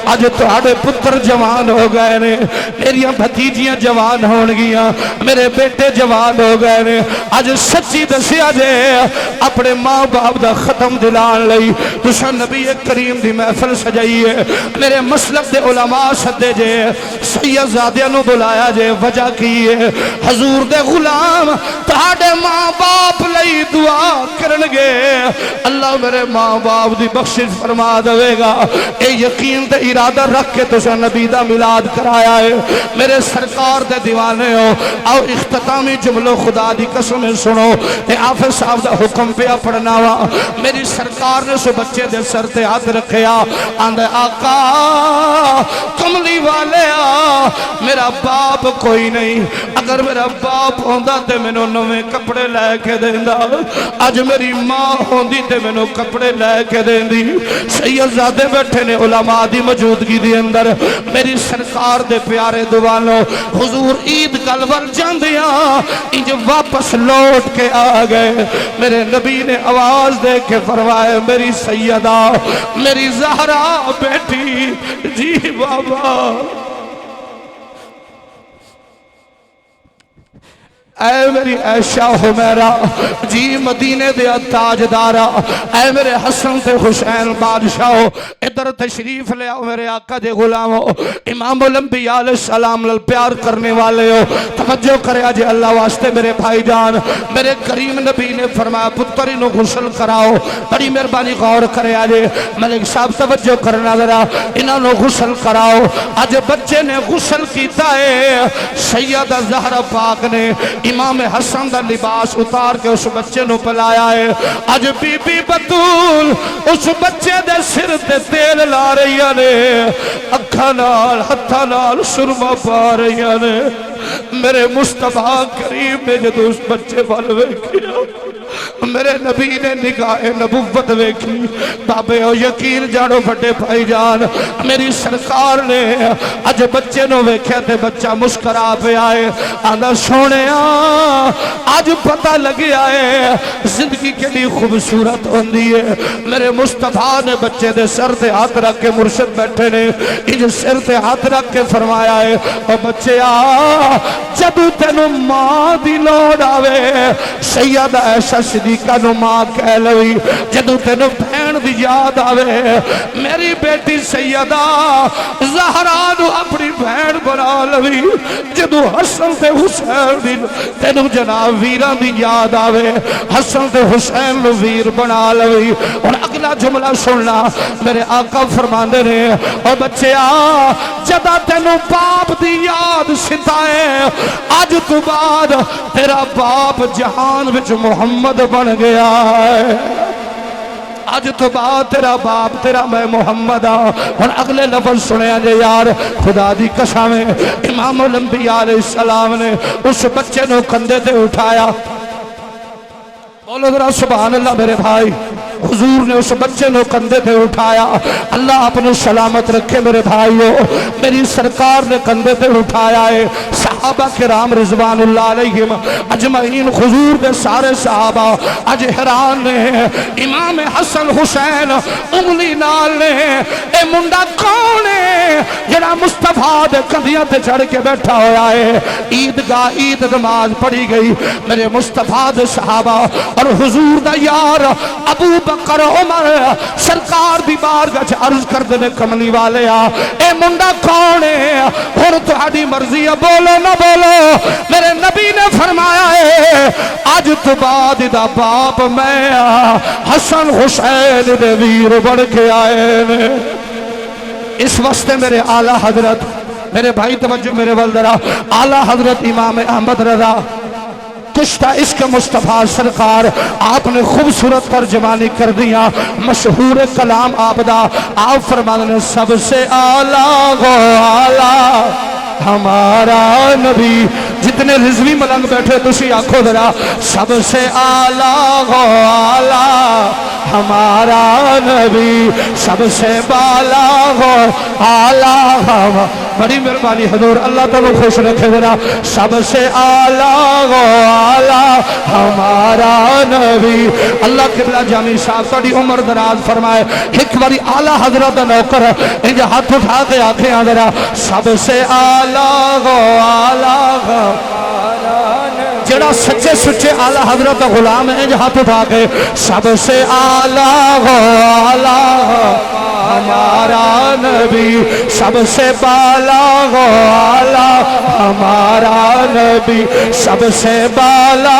اج تہاڈے پتر جوان ہو گئے نے میریاں بھتیجیاں جوان ہون گیاں میرے بیٹے جوان ہو گئے نے اج سچی دسیا جے اپنے ماں باپ دا ختم دلان لئی تساں نبی کریم دی محفل سجائی ہے میرے مسلک دے علماء سدے جے سید زادیاں نو بلایا جے وجہ کی ہے حضور دے غلام تہاڈے ماں باپ لئی دعا کرنگے اللہ میرے ماں باپ دی بخشش فرما دے گا اے یقین تے ارادہ رکھ کے تساں نبی دا میلاد کرایا ہے میرے سرکار دے دیوانے ہو آؤ اختتامی جملو خدا دی قسم سنو اے حافظ صاحب دا حکم پہ پڑھنا وا میری سرکار نے سو بچے دے سر تے ہاتھ رکھیا آندے آقا کملی والے میرا باپ کوئی نہیں اگر میرا باپ ہوندا تے میں نویں کپڑے لے کے دیندا اج میری ماں ہوندی تے میں کپڑے لے کے دیندی سید زادے بیٹھے نے علماء دی موجودگی دی اندر میری سرکار دے پیارے دوانو حضور عید گلور جاندیاں انج واپس لوٹ کے آ گئے میرے نبی نے آواز دے کے فرمائے میری سیدہ میری زہرا بیٹی جی بابا اے میری عائشہ حمیرہ جی مدینے دے تاجدارہ اے میرے حسن تے حسین بادشاہو ادھر تشریف لے آؤ میرے آقا دے غلامو امام الانبیاء علیہ السلام لل پیار کرنے والے ہو توجہ کرے آجے اللہ واسطے میرے بھائی جان میرے کریم نبی نے فرمایا پتر انہوں غسل کراؤ بڑی مہربانی غور کرے آجے ملک صاحب توجہ کرنا ذرا انہوں غسل کراؤ آج بچے نے غسل کیتا ہے سیدہ زہرا پاک نے امام حسن دا لباس اتار کے اس بچے نو پلایا ہے آج بی بی بطول اس بچے دے سر تے تیل لا رہی نے اکھا نال ہتھا نال سرما پا رہی نے میرے مصطفیٰ کریم نے جدو اس بچے والوے کیا میرے نبی نے نگاہ نبوت ویکھی بابے او یقین جانو بڑے بھائی جان میری سرکار نے اج بچے نو ویکھیا تے بچہ مسکرا پہ آئے آندا سونے آج پتہ لگیا ہے زندگی کے لیے خوبصورت ہوندی ہے میرے مصطفیٰ نے بچے دے سر تے ہاتھ رکھ کے مرشد بیٹھے نے انج سر تے ہاتھ رکھ کے فرمایا ہے او بچے جدو تینو ماں دی لوڑ آوے سیدہ عائشہ صدیقہ نو ماں کہہ لوی جدو تینو بہن دی یاد آوے میری بیٹی سیدہ زہرا نو اپنی بہن بنا لوی جدو حسن تے حسین دی تینو جناب ویران دی یاد آوے حسن تے حسین نو ویر بنا لوی اور اگلا جملہ سننا میرے آقا فرماندے نے اور بچے جدا تینو باپ دی یاد ستائے آج تو بعد تیرا باپ جہان وچ محمد بن گیا ہے آج تو بعد تیرا باپ تیرا میں محمد اور اگلے لفظ سنے آجے یار خدا دی قسم امام الانبیاء علیہ السلام نے اس بچے نو کندھے تے اٹھایا بولو ذرا سبحان اللہ میرے بھائی حضور نے اس بچے نو کندھے تے اٹھایا اللہ اپنے سلامت رکھے میرے بھائیو میری سرکار نے کندھے تے اٹھایا ہے صحابہ کرام رضوان اللہ علیہم اجمعین حضور دے سارے صحابہ اج حیران نے امام حسن حسین انگلی نال نے اے منڈا کون ہے جڑا مصطفیٰ دے کندھیاں تے چڑھ کے بیٹھا ہویا ہے عیدگاہ عید نماز پڑھی گئی میرے مصطفیٰ دے صحابہ اور حضور دا یار ابو بکر عمر سرکار دی بارگاہ عرض کر دینے کملی والے اے منڈا کون ہے اور تہاڈی مرضی ہے بولو نہ بولو میرے نبی نے فرمایا ہے آج تو بعد دا باپ میں حسن حسین دے ویر بڑھ کے آئے نے اس واسطے میرے اعلیٰ حضرت میرے بھائی توجہ میرے والدرہ اعلیٰ حضرت امام احمد رضا کشتہ عشق مصطفیٰ سرکار آپ نے خوبصورت ترجمانی کر دیا مشہور کلام آپ دا آپ فرمانے سب سے اعلیٰ گو اعلیٰ ہمارا نبی جتنے رضوی ملنگ بیٹھے تسی آنکھو ذرا سب سے اعلیٰ گو اعلیٰ ہمارا نبی سب سے بالا گو اعلیٰ بڑی مہربانی حضور اللہ تعالیٰ خوش رکھے ذرا سب سے اعلیٰ ہمارا نبی اللہ قبلہ جامی صاحب ساڑی عمر دراز فرمائے ایک باری اعلیٰ حضرت نوکر انجا ہاتھ اٹھا کے آنکھیں ذرا سب سے اعلیٰ جڑا سچے سچے اعلیٰ حضرت غلام ہیں ہاتھ اٹھا کے سب سے اعلیٰ ہمارا نبی سب سے بالا ہمارا نبی سب سے بالا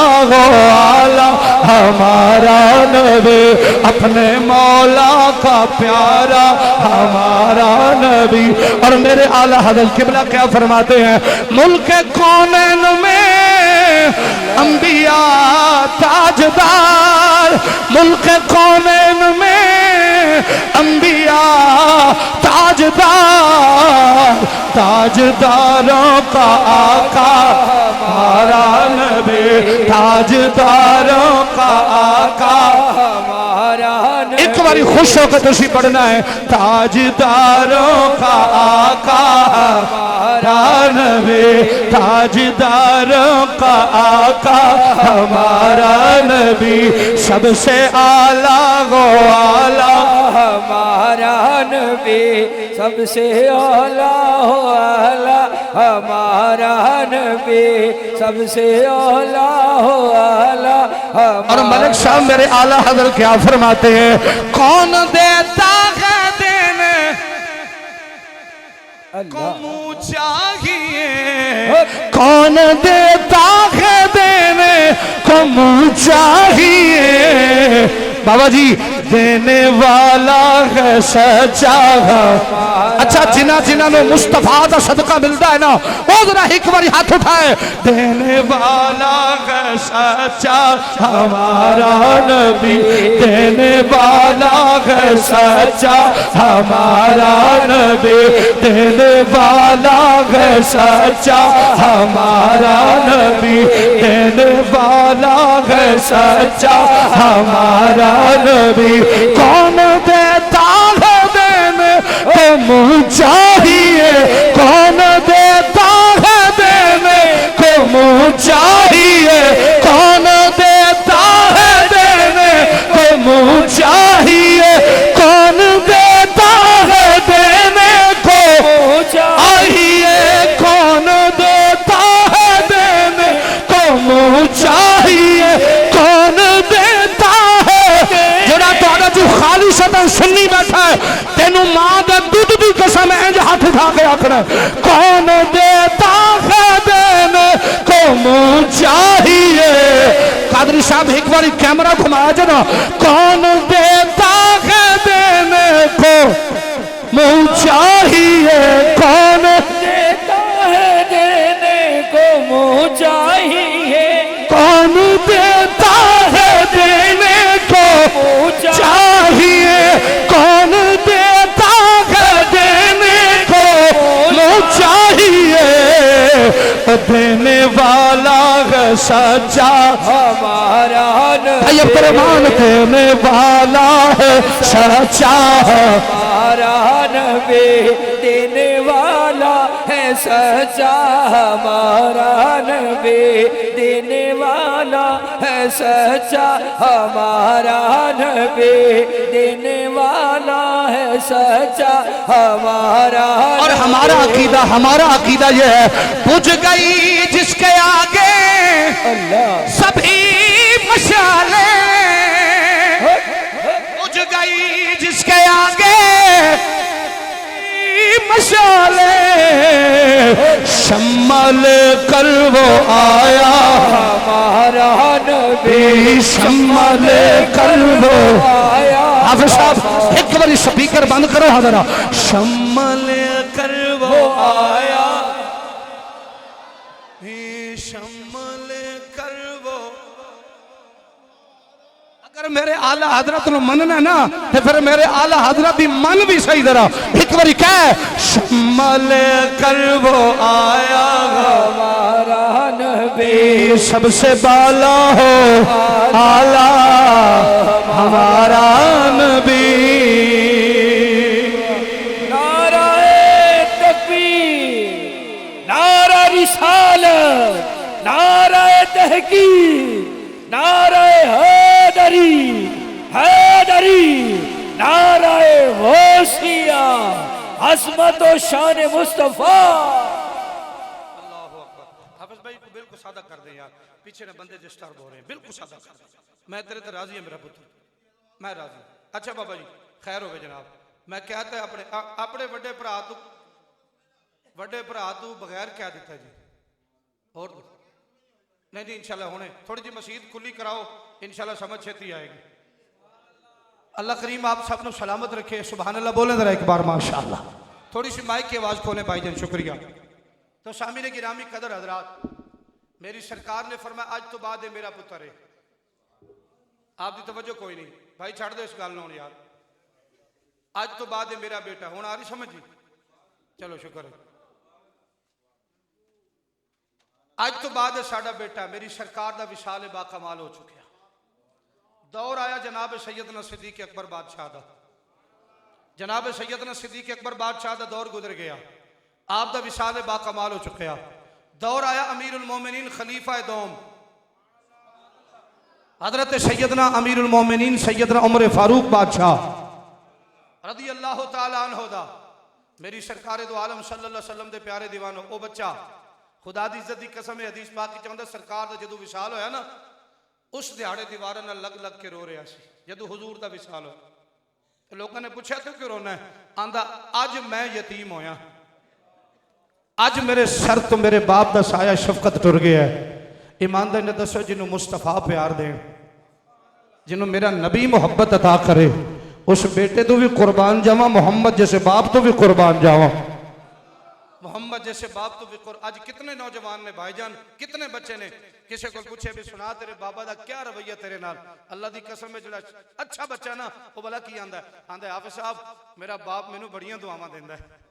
ہمارا نبی اپنے مولا کا پیارا ہمارا نبی اور میرے اعلیٰ حضرت قبلہ کیا فرماتے ہیں ملک کونین میں انبیاء تاجدار ملک کونین میں انبیاء تاجدار تاجداروں کا آقا ہمارا نبی تاجداروں کا آقا ہمارا نبی ایک باری خوش ہو کے تسی پڑھنا ہے تاجداروں کا آقا ہمارا نبی تاجداروں کا آقا ہمارا نبی سب سے اعلیٰ ہمارا نبی سب سے اعلیٰ ہمارا نبی سب سے اعلیٰ اور ملک صاحب میرے اعلیٰ حضرت کیا فرماتے ہیں کون دیتا ہے دینے کو منہ چاہیے کون دیتا ہے دینے کو منہ چاہیے بابا جی دینے والا ہے سچا اچھا جنہاں نے مصطفیٰ دا صدقہ ملتا ہے نا وہ ذرا ایک باری ہاتھ اٹھائے دینے والا ہے سچا ہمارا نبی دینے والا ہے سچا ہمارا نبی دینے والا ہے سچا ہمارا نبی دینے والا ہے سچا ہمارا نبی کون دیتا ہے دینے کو منہ چاہیے کون دیتا ہے دینے کو منہ چاہیے کون دیتا ہے دینے کو منہ چاہیے کون دیتا ہے دینے کو چاہیے کون دیتا ہے دینے کو منہ چاہیے کون دیتا جو خالی شدن سنی بیٹھا ہے تینو ماں دے دودھ دی قسم انج ہاتھ اٹھا کے آکھنا کون دیتا ہے دینے کو منہ چاہیے قادری صاحب ایک باری کیمرہ گھمایا جنا کون دیتا ہے دینے کو منہ چاہیے کون دیتا ہے دینے کو منہ چاہیے کون دیتا ہے دینے کو چاہیے کون دیتا ہے دینے کو منہ چاہیے دینے والا ہے سچا ہمارا طیب ترمان دینے والا ہے سچا ہمارا نبی دینے والا ہے سچا ہمارا نبی دینے والا ہے سچا ہمارا نبی دینے والا ہے سچا ہمارا اور ہمارا عقیدہ یہ ہے بجھ گئی جس کے آگے سبھی مشالیں بجھ گئی جس کے آگے مشالیں شمال کر وہ آیا ہمارا نبی شمال کر وہ آیا حافظ صاحب ایک باری سپیکر بند کرو حضرہ شمال کر وہ آیا شمال کر وہ اگر میرے اعلیٰ حضرت نو مننا نا تو پھر میرے اعلیٰ حضرت بھی من بھی صحیح ذرا ایک باری کہے شمال کر وہ آیا ہمارا نبی سب سے بالا ہو اعلیٰ ہمارا نبی نعرہ تکبیر رسالت، نعرہ تحقیق، نعرہ حیدری، حیدری، نعرہ غوثیہ، عظمت و شان مصطفیٰ۔ اللہ اکبر۔ حافظ بھائی کو بالکل سادہ کر دیں یار، پیچھے نہ بندے ڈسٹرب ہو رہے ہیں، بالکل سادہ کر دیں۔ میں تیرے تے راضی ہے میرا پتر، میں راضی ہوں۔ اچھا بابا جی خیر ہوگا جناب، میں کہتا ہے اپنے وڈے بھرا تو بغیر کہہ دیتا جی، اور نہیں جی انشاءاللہ ہونے تھوڑی جی مسجد کھلی کراؤ، انشاءاللہ سمجھ چھتی آئے گی۔ اللہ کریم آپ سب نے سلامت رکھے، سبحان اللہ بولیں ذرا ایک بار ماشاءاللہ۔ تھوڑی سی مائک کی آواز کھولیں بھائی جان، شکریہ۔ تو سامعین گرامی قدر حضرات، میری سرکار نے فرمایا آج تو بعد ہے میرا پتر ہے۔ آپ دی توجہ کوئی نہیں بھائی، چھڑ دو اس گل نوں یار، آج تو بعد ہے میرا بیٹا، ہوں آ رہی سمجھ جی، چلو شکر ہے۔ آج تو بعد ہے ساڈا بیٹا، میری سرکار دا وصال با کمال ہو چکیا۔ دور آیا جناب سیدنا صدیق اکبر بادشاہ دا، جناب سیدنا صدیق اکبر بادشاہ دا دور گزر گیا، آپ دا وصال با کمال ہو چکیا۔ دور آیا امیر المومنین خلیفہ دوم حضرت سیدنا امیر المومنین سیدنا عمر فاروق بادشاہ رضی اللہ تعالیٰ عنہ دا۔ میری سرکار دو عالم صلی اللہ علیہ وسلم دے پیارے دیوانو، او بچہ خدا دی عزت دی قسم حدیث پاک کی چاہندہ سرکار دا جدو وصال ہویا نا، اس دیہاڑے دیوارہ نہ لگ لگ کے رو رہا سی جدو حضور دا وصال ہو۔ تو لوگوں نے پوچھا تو کیوں رونا ہے؟ آندہ آج میں یتیم ہویا، آج میرے سر تو میرے باپ دا سایہ شفقت ٹر گیا ہے۔ ایماندار نے دسو جنہوں مصطفیٰ پیار دیں، جنہوں میرا نبی محبت عطا کرے، اس بیٹے تو بھی قربان جاواں، محمد جیسے باپ تو بھی قربان جاواں، محمد جیسے باپ تو بھی قربان۔ آج کتنے نوجوان نے بھائی جان، کتنے بچے نے، کسی کو پوچھے بھی سنا تیرے بابا دا کیا رویہ تیرے نال، اللہ دی قسم میں جڑا اچھا بچہ نا وہ بلا کی آندہ ہے، آندہ ہے حافظ صاحب میرا باپ میں نو بڑیاں دعاواں دیندہ ہے۔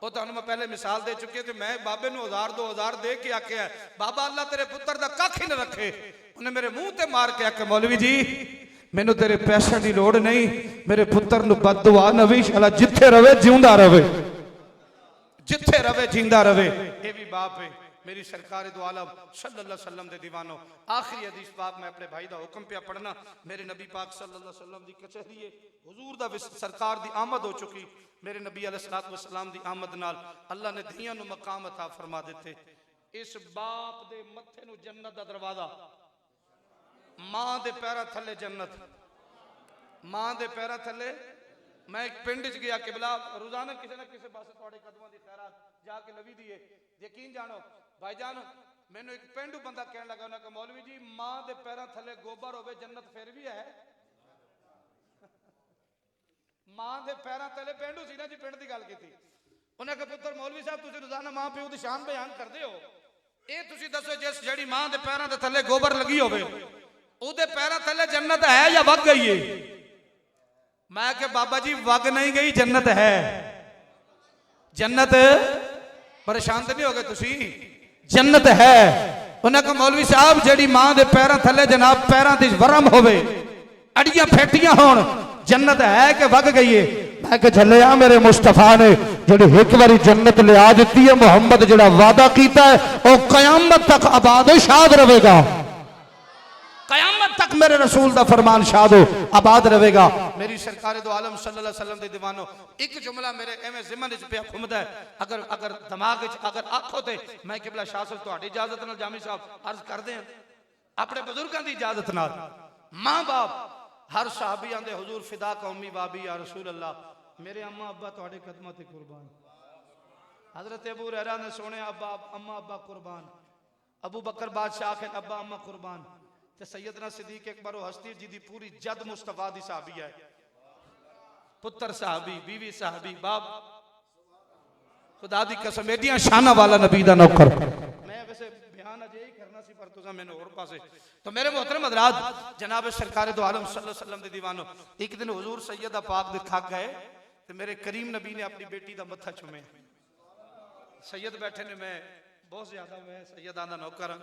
وہ تو انہوں میں پہلے مثال دے چکے تھے، میں بابے نو 1000-2000 دے کے آکے ہے، بابا اللہ تیرے پتر دا کاکھ ہی نہ رکھے۔ انہیں میرے منہ تے مار کے آکے مولوی جی میں نو تیرے پیسہ دی لوڑ نہیں، میرے پتر نو بد دعا نوی شاءاللہ جتھے روے جیوندہ روے، جتھے روے جیندہ روے۔ اے بھی باپ ہے میری سرکار دو عالم صلی اللہ علیہ وسلم دے دیوانوں۔ آخری حدیث پاک میں اپنے بھائی دا حکم پہ پڑھنا، میرے نبی پاک صلی اللہ علیہ وسلم دی کچہری ہے، حضور دا سرکار دی آمد ہو چکی، میرے نبی علیہ السلام دی آمد نال اللہ نے دھیاں نو مقام عطا فرما دیتے۔ اس باپ دے متھے نو جنت دا دروازہ، ماں دے پیرہ تھلے جنت، ماں دے پیرہ تھلے۔ میں ایک پنڈج گیا کہ بلا روزانہ کسی نہ کسی پاسے توڑے قدموں دی خیرات جا کے لوی دیئے، یقین جانو بھائی جانو، میں نے ایک پینڈو بندہ کہنے لگا انہوں نے کہا مولوی جی ماں دے پیرہ تھلے گوبر ہوئے جنت پھر بھی ہے؟ ماں دے پیرہ تھلے پینڈو سی نا جی، پینڈ دی گال کی تھی۔ انہوں نے کہا پتر مولوی صاحب تُسی روزانہ ماں پیو دی شان بیان کر دے ہو، اے تُسی دسو جیس جیڑی ماں دے پیرہ دے تھلے گوبر لگی ہوئے او دے پیرہ تھلے جنت ہے یا وگ گئی ہے؟ میں کہ بابا جی وگ نہیں گئی، جنت ہے، جنت پریشان تو نہیں ہو گئے تُسی، جنت ہے۔ انہوں نے کہا مولوی صاحب جیڑی ماں دے پیرہ تھلے جناب پیرہ دی ورم ہوئے اڑیاں پھیٹیاں ہون، جنت ہے کہ وگ گئی ہے؟ میں کہ جھلیا میرے مصطفیٰ نے جڑی ایک باری جنت لے آ دیتی ہے، محمد جڑا وعدہ کیتا ہے او قیامت تک آباد و شاد رہے گا، قیامت تک میرے رسول دا فرمان شاد و آباد رہے گا۔ میری سرکار دو عالم صلی اللہ علیہ وسلم دے دیوانوں، ایک جملہ میرے ایمیں زمن اس پہ کھمدہ ہے، اگر دماغ اگر آپ ہوتے میں قبلہ شاہ صلی تو آٹی اجازت نال جامی صاحب عرض کر دیں اپنے بزرگاں دی اجازت نال، ماں باپ ہر صحابی آندے حضور فدا کا امی بابی یا رسول اللہ، میرے اماں ابا تو آٹے قدمہ تے قربان، حضرت ابو ہریرہ نے سونے ابا اماں ابا قربان، ابو بکر بادشاہ کے ابا اماں قربان، تے سیدنا صدیق اکبر و ہستی جی دی پوری جد مصطفیٰ دی صحابی ہے، پتر صحابی، بیوی صحابی، باپ خدا دی قسم ایڈیاں شانہ والا نبی دا نوکر۔ میں ویسے بیان اجے ہی کرنا سی پر توزہ میں نے اور پاسے تو میرے محترم حضرات جناب سرکار دو عالم صلی اللہ علیہ وسلم دے دیوانوں، ایک دن حضور سیدہ پاک دے کھاک گئے تو میرے کریم نبی نے اپنی بیٹی دا متھا چومے، سید بیٹھے نے میں بہت زیادہ میں سیدہ دا نوکر ہوں،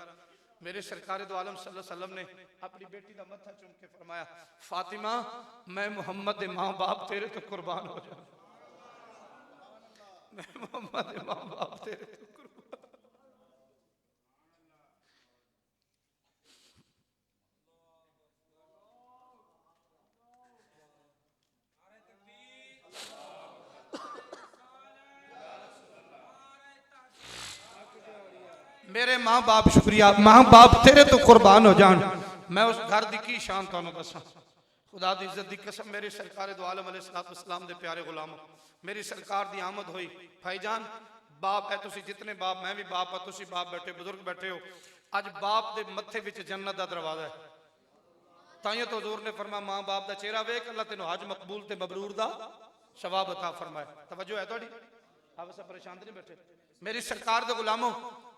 میرے سرکار دو عالم صلی اللہ علیہ وسلم نے اپنی بیٹی دا متھا چوم کے فرمایا فاطمہ میں محمد دے ماں باپ تیرے تو قربان ہو جاؤں، میں محمد دے ماں باپ تیرے تو قربان، میرے ماں باپ شکریہ، ماں باپ تیرے تو قربان ہو جان. میں اس گھر دی کی شان تو دساں. خدا دی عزت دی قسم میرے سرکار دو عالم علیہ السلام دے پیارے غلاموں، میری سرکار دی آمد ہوئی. بھائی جان باپ ہے تسی جتنے باپ، میں بھی باپ ہے، تسی باپ بیٹھے بزرگ بیٹھے ہو. اج باپ دے متھے وچ جنت دا دروازہ ہے. تائیں تو حضور نے فرمایا ماں باپ دا چہرہ ویکھ اللہ تینوں حج مقبول تے مبرور دا ثواب عطا فرمائے. توجہ ہے تہاڈی؟ آپ سب پریشان نہیں بیٹھے. میری سرکار دے غلاموں،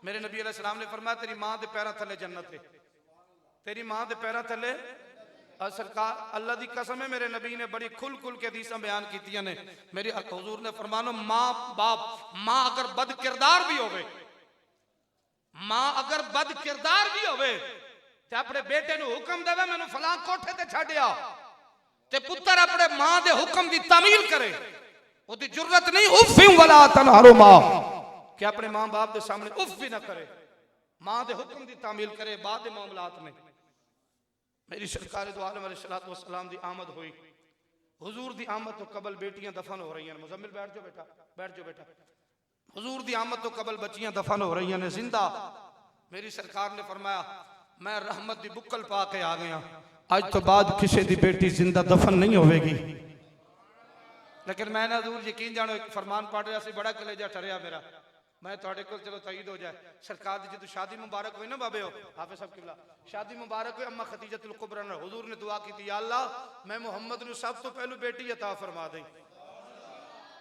میرے نبی علیہ السلام نے فرمایا تیری ماں دے پیراں تھلے جنت ہے، تیری ماں دے پیراں تھلے. اور سرکار اللہ دی قسم ہے میرے نبی نے بڑی کھل کھل کے حدیثاں بیان کیتیاں نے. میری حضور نے فرمایا ماں باپ، ماں اگر بد کردار بھی ہوئے، ماں اگر بد کردار بھی ہوئے تے اپنے بیٹے نو حکم دے میں نو فلاں کوٹھے تے چھڈیا تے پتر اپنے ماں دے حکم دی تعمیل کرے، وہ دی جرت نہیں اف ولا تنہرما کہ اپنے ماں باپ دے سامنے اف بھی نہ کرے، ماں دے حکم دی تعمیل کرے بعد معاملات میں. میری سرکار دو عالم علیہ السلام دی آمد ہوئی. حضور دی آمد تو قبل بیٹیاں دفن ہو رہی ہیں. مزمل بیٹھ جو بیٹا، بیٹھ جو بیٹا. حضور دی آمد تو قبل بچیاں دفن ہو رہی ہیں زندہ. میری سرکار نے فرمایا میں رحمت دی بکل پا کے آ گیا، آج تو بعد کسی دی بیٹی زندہ دفن نہیں ہوئے گی. لیکن میں نے حضور یقین جانو ایک فرمان پڑھ رہا سی بڑا کلیجہ ٹھریا میرا. میں تھوڑے کو چلو تائید ہو جائے. سرکار دی جدو شادی مبارک ہوئی نا بابے ہو حافظ صاحب قبلہ، شادی مبارک ہوئی اما خدیجۃ الکبریٰ نے حضور نے دعا کی تھی یا اللہ میں محمد نو سب تو پہلو بیٹی عطا فرما دیں.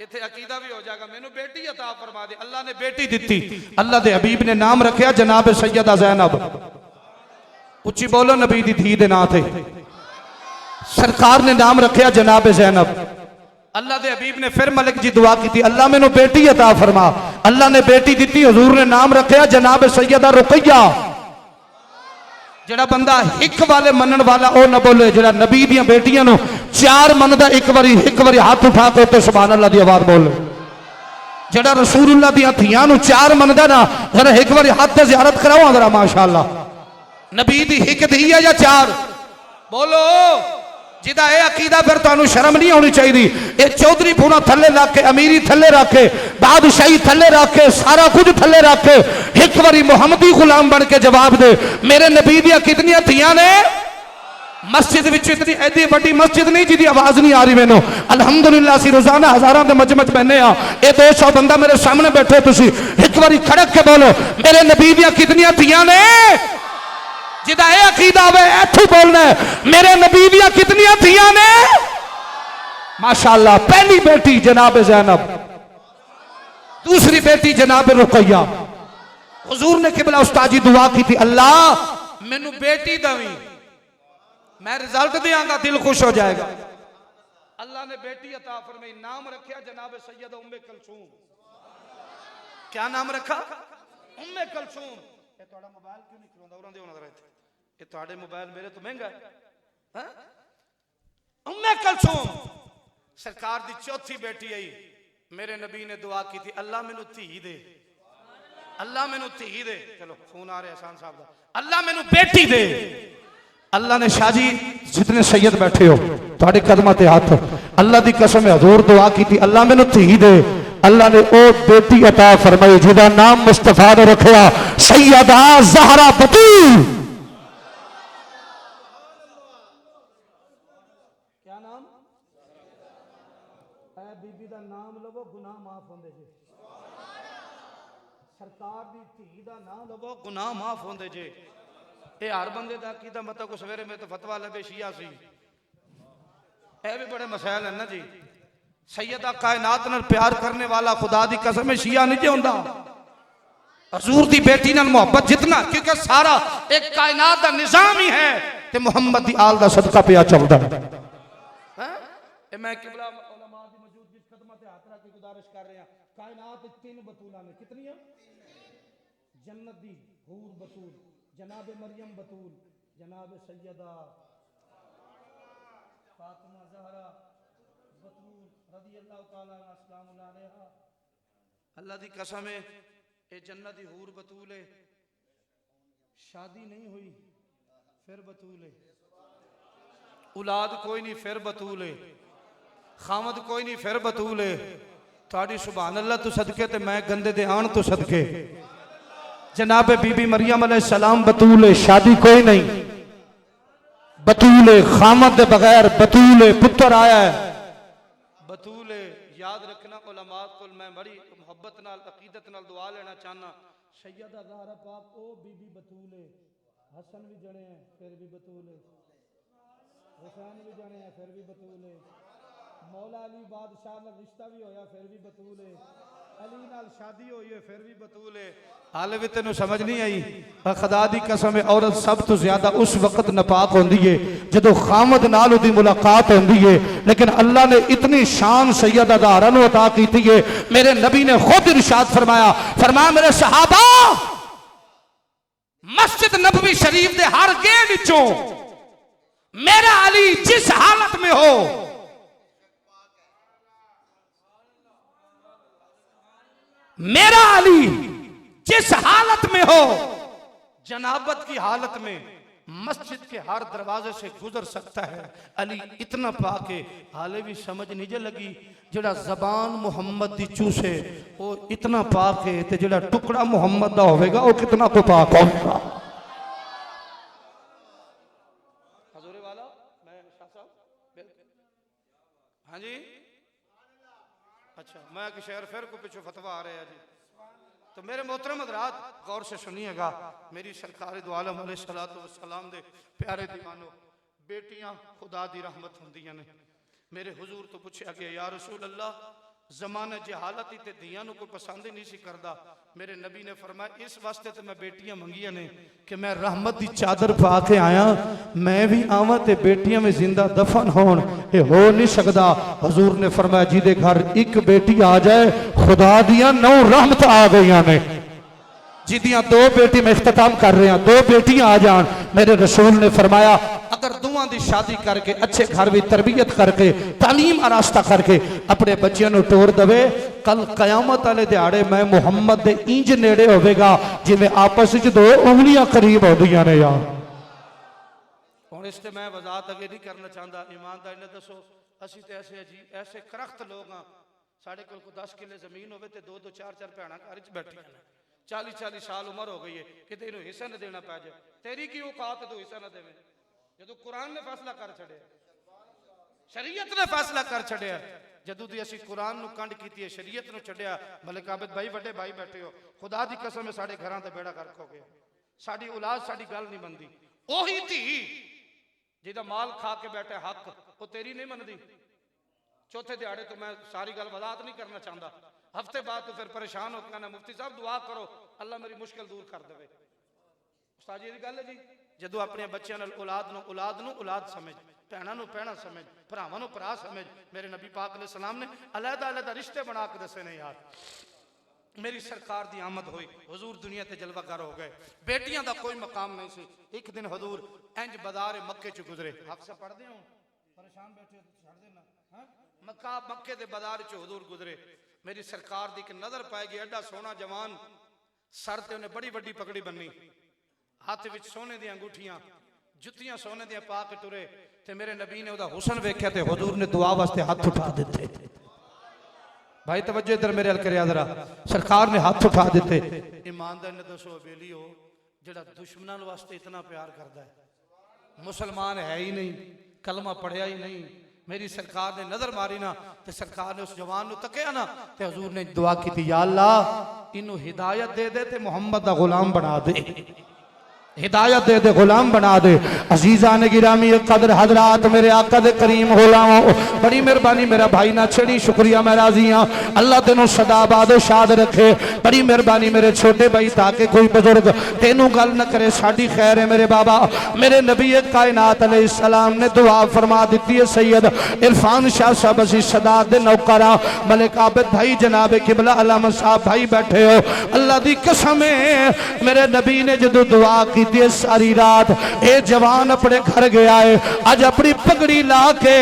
اتھے عقیدہ بھی ہو جائے گا میں نو بیٹی عطا فرما دیں. اللہ نے بیٹی دیتی. اللہ دے حبیب نے نام رکھیا جناب سیدہ زینب. اچھی بولو نبی دی دھی دے نا تھے. سرکار نے نام رکھیا جناب زینب. اللہ دے حبیب نے پھر ملک جی دعا کی تھی اللہ میں نو بیٹی عطا فرما. اللہ نے بیٹی دیتی. حضور نے نام رکھیا جناب سیدہ رقیہ. جڑا بندہ ایک والے منن والا او نہ بولے، جڑا نبی دیاں بیٹیاں نو چار مندا ایک واری ہاتھ اٹھا کے تے سبحان اللہ دی آواز بول. جڑا رسول اللہ دیاں تھیاں نو چار مندا نا ذرا ایک واری ہاتھ تے زیارت کراؤ ذرا ماشاءاللہ. نبی دی ایک دھی ہے یا چار؟ بولو. جدہ اے عقیدہ پھر تو انہوں شرم نہیں ہونی چاہیے دی. اے چودری پونا تھلے رکھ کے، امیری تھلے رکھ کے، بادشاہی تھلے رکھ کے، سارا کچھ تھلے رکھ کے ایک واری محمدی غلام بن کے جواب دے میرے نبی دیا کتنی تھیاں نے. مسجد وچ اتنی ایڈی بڑی مسجد نہیں جی دی آواز نہیں آ رہی مینوں. الحمدللہ سی روزانہ ہزاراں دے مجمع بہنے ہاں. اے 200 بندہ میرے سامنے بیٹھے تسی ایک واری کھڑک کے بولو میرے نبی دیا کتنی تھیاں نے. جدہ اے عقیدہ ہوئے ایتھو بولنا ہے میرے نبی دیا کتنی تھیاں نے. ماشاءاللہ. پہلی بیٹی جناب زینب، دوسری بیٹی جناب رقیہ. حضور نے قبلہ استاجی دعا کی تھی اللہ میں نو بیٹی دویں میں رزلٹ دیاں گا دل خوش ہو جائے گا. اللہ نے بیٹی عطا فرمائی. نام رکھیا جناب سیدہ ام کلثوم. کیا نام رکھا؟ ام کلثوم. یہ تھوڑا موبائل کیوں نہیں کھلوندا اوراں دے ہونا ذرا یہ تھوڑے موبائل میرے تو مہنگا ہے. ام کلثوم سرکار دی چوتھی بیٹی آئی. میرے نبی نے دعا کی تھی اللہ میں نو تھی دے، اللہ میں نو تھی دے. چلو فون آ رہے احسان صاحب دا. اللہ میں نو بیٹی دے. اللہ نے شاہ جی جتنے سید بیٹھے ہو تھوڑے قدمہ تے ہاتھ اللہ دی قسم ہے حضور دعا کی تھی اللہ میں نو تھی دے. اللہ نے او بیٹی عطا فرمائی جدا نام مصطفیٰ نے رکھیا سیدہ زہرا بطول. کیا نام؟ اے بی بی دا نام لو گناہ معاف ہوندے جے. سرکار دی دھی دا نام لو گناہ معاف ہوندے جے. اے ہر بندے دا کیتا مطلب کو سویرے میں تو فتوہ لبے شیعہ سی. اے بھی بڑے مسائل ہیں نا جی. سیدہ کائنات نال پیار کرنے والا خدا دی قسم شیعہ نہیں جے ہوندا. حضور دی بیٹی نال محبت جتنا کیونکہ سارا ایک کائنات دا نظام ہی ہے تے محمد دی آل دا صدقہ پیا چلدا ہے. اے میں قبلہ علماء دی موجود جس خدمہ تے ہاتھ رکھ کے گزارش کر رہے ہیں. کائنات تین بطولاں نے کتنی ہیں؟ جنت دی حور بطول، جناب مریم بطول، جناب سیدہ فاطمہ زہرا بطول رضی اللہ تعالیٰ عنہ السلام اللہ علیہ. اللہ دی قسم ہے اے جنت دی حور بطول ہے. شادی نہیں ہوئی پھر بطول ہے. اولاد کوئی نہیں پھر بطول ہے. خامد کوئی نہیں پھر بطول ہے. تھوڑی سبحان اللہ تو صدقے تے میں گندے دے آن تو صدقے جناب بی بی مریم علیہ السلام بطول شادی کوئی نہیں، بطول خامد بغیر بطول پتر آیا ہے۔ بطول یاد رکھنا علماء کو میں بڑی محبت نال عقیدت نال دعا لینا چاہنا، سیدہ زہرا پاک او بی بی بطول حسن بھی جڑے ہیں پھر بھی بطول، حسین بھی جڑے ہیں پھر بھی بطول، مولا علی بادشاہ نال رشتہ بھی ہویا پھر بھی بطول، علی نال شادی ہوئی ہے پھر بھی بطول ہے۔ حال بھی تینوں سمجھ نہیں آئی؟ خدا دی قسم عورت سب تو زیادہ اس وقت ناپاک ہوندی ہے جدو خامد نال دی ملاقات ہوندی ہے، لیکن اللہ نے اتنی شان سیدہ زہرا نو عطا کی تھی ہے، میرے نبی نے خود ارشاد فرمایا میرے صحابہ مسجد نبوی شریف دے ہر گے وچوں میرا علی جس حالت میں ہو، میرا علی جس حالت میں ہو، جنابت کی حالت میں مسجد کے ہر دروازے سے گزر سکتا ہے۔ علی اتنا پاک ہے، حالے بھی سمجھ نہیں لگی جڑا زبان محمد دی چوسے وہ اتنا پاک ہے، تے جڑا ٹکڑا محمد دا ہوئے گا وہ کتنا کو پاک ہوگا۔ حضور والا میں شاہ صاحب ہاں جی اچھا میں ایک شہر پھر کو پچھو فتوہ آ رہے ہیں جی، تو میرے محترم حضرات غور سے سنیے گا، میری سرکار دو عالم علیہ السلام دے پیارے دیوانو، بیٹیاں خدا دی رحمت ہوندیاں نے۔ میرے حضور تو پوچھے گیا یا رسول اللہ زمانہ جہالت ہی تے دیاں نو کوئی پسند ہی نہیں سی کردا، میرے نبی نے فرمایا اس واسطے تے میں بیٹیاں منگیاں نے کہ میں رحمت دی چادر پا کے آیا، میں بھی آواں تے بیٹیاں میں زندہ دفن ہون، یہ ہو نہیں سکدا۔ حضور نے فرمایا جی دے گھر ایک بیٹی آ جائے خدا دیاں 9 رحمت آ گئیاں نے، جی دیاں 2 بیٹی میں اختتام کر رہے ہیں، 2 بیٹیاں آ جان۔ میرے رسول نے فرمایا اگر دوہاں دی شادی کر کے اچھے گھر بھی تربیت کر کے تعلیم آراستہ کر کے اپنے بچیاں نو ٹور دوے، کل قیامت والے دیہاڑے میں محمد دے انج نیڑے ہوئے گا جی میں آپس وچ 2 انگلیاں قریب ہو دیاں نے یار۔ اور اس تے میں وضاحت آگے نہیں کرنا چاہتا، ایماندار نے دسو اسی تے ایسے عجیب ایسے کرخت لوگ ہاں، ساڑھے کل کو 10 کلے زمین ہوئے تے 2 4 بھیڑاں گھر وچ بیٹھی ہیں، 40 سال عمر ہو گئی ہے کہ تینوں حصہ نہ دینا پے جائے، تیری کی اوقات ہے تو حصہ نہ دے میں، جدو قرآن نے فیصلہ کر چھڑے، شریعت نے فیصلہ کر چھڑے، جدو دی اسی قرآن نو کنڈ کیتی ہے، شریعت نو چھڑیا، ملک عابد بھائی بڑے بھائی بیٹھے ہو، خدا دی قسم ہے ساڑھے گھران تے بیڑا گھر کھو گیا، ساڑھی اولاد ساڑھی گل نہیں بندی، اوہی تھی جیدہ مال کھا کے بیٹھے حق وہ تیری نہیں مندی۔ چوتھے دیہاڑے تو میں ساری گل وضاحت نہیں کرنا چاہتا، ہفتے بعد تو پھر پریشان ہو کہنا مفتی صاحب دعا کرو اللہ میری مشکل دور کر دے۔ استاد جی گل ہے جی جدو اپنے بچیاں نال اولاد سمجھ، بھیناں نو بھینا سمجھ، بھراواں نو بھرا سمجھ، میرے نبی پاک علیہ السلام نے علیحدہ رشتے بنا کے دسے نے یار۔ میری سرکار دی آمد ہوئی، حضور دنیا تے جلوہ گر ہو گئے، بیٹیاں دا کوئی مقام نہیں سی۔ ایک دن حضور انج بازار مکے چ گزرے، حفصہ پڑھ دے ہوں پریشان بیٹھے چھڑ دینا، مکے دے بازار چ حضور گزرے، میری سرکار دی کہ نظر پائے گی ایڈا سونا جوان، سر تے انہیں بڑی بڑی پگڑی بننی، ہاتھ وچ سونے دی انگوٹھیاں، جتیاں سونے دی پا کے ٹرے، تے میرے نبی نے دا حسن ویکھیا تے حضور نے دعا واسطے ہاتھ اٹھا دیتے۔ بھائی توجہ ادھر میرے ال کریا ذرا، سرکار نے ہاتھ اٹھا دیتے۔ ایماندار نے دسو بیلی ہو جڑا دشمنان واسطے اتنا پیار کردا ہے، مسلمان ہے ہی نہیں، کلمہ پڑھیا ہی نہیں، میری سرکار نے نظر ماری نا تے سرکار نے اس جوان نو تکیا نا تے حضور نے دعا کی تھی یا اللہ انہوں ہدایت دے دے تے محمد دا غلام بنا دے، ہدایت دے دے غلام بنا دے۔ عزیزان گرامی قدر حضرات میرے آقا دے کریم غلاموں، بڑی مہربانی میرا بھائی نہ چھڑی، شکریہ میں راضی ہاں، اللہ تینوں صدا آباد و شاد رکھے، بڑی مہربانی میرے چھوٹے بھائی تاکہ کوئی بزرگ تینوں گل نہ کرے، ساڑھی خیر ہے میرے بابا۔ میرے نبی کائنات علیہ السلام نے دعا فرما دیتی ہے، سید عرفان شاہ صاحب اسی صدا دے نوکرہ ملک عابد بھائی جناب قبلہ علامہ صاحب بھائی بیٹھے ہو، اللہ دی قسم ہے میرے نبی نے جدو دعا کی کی ہے ساری رات. اے جوان اپنے گھر گیا ہے, اج اپنی پگڑی لا کے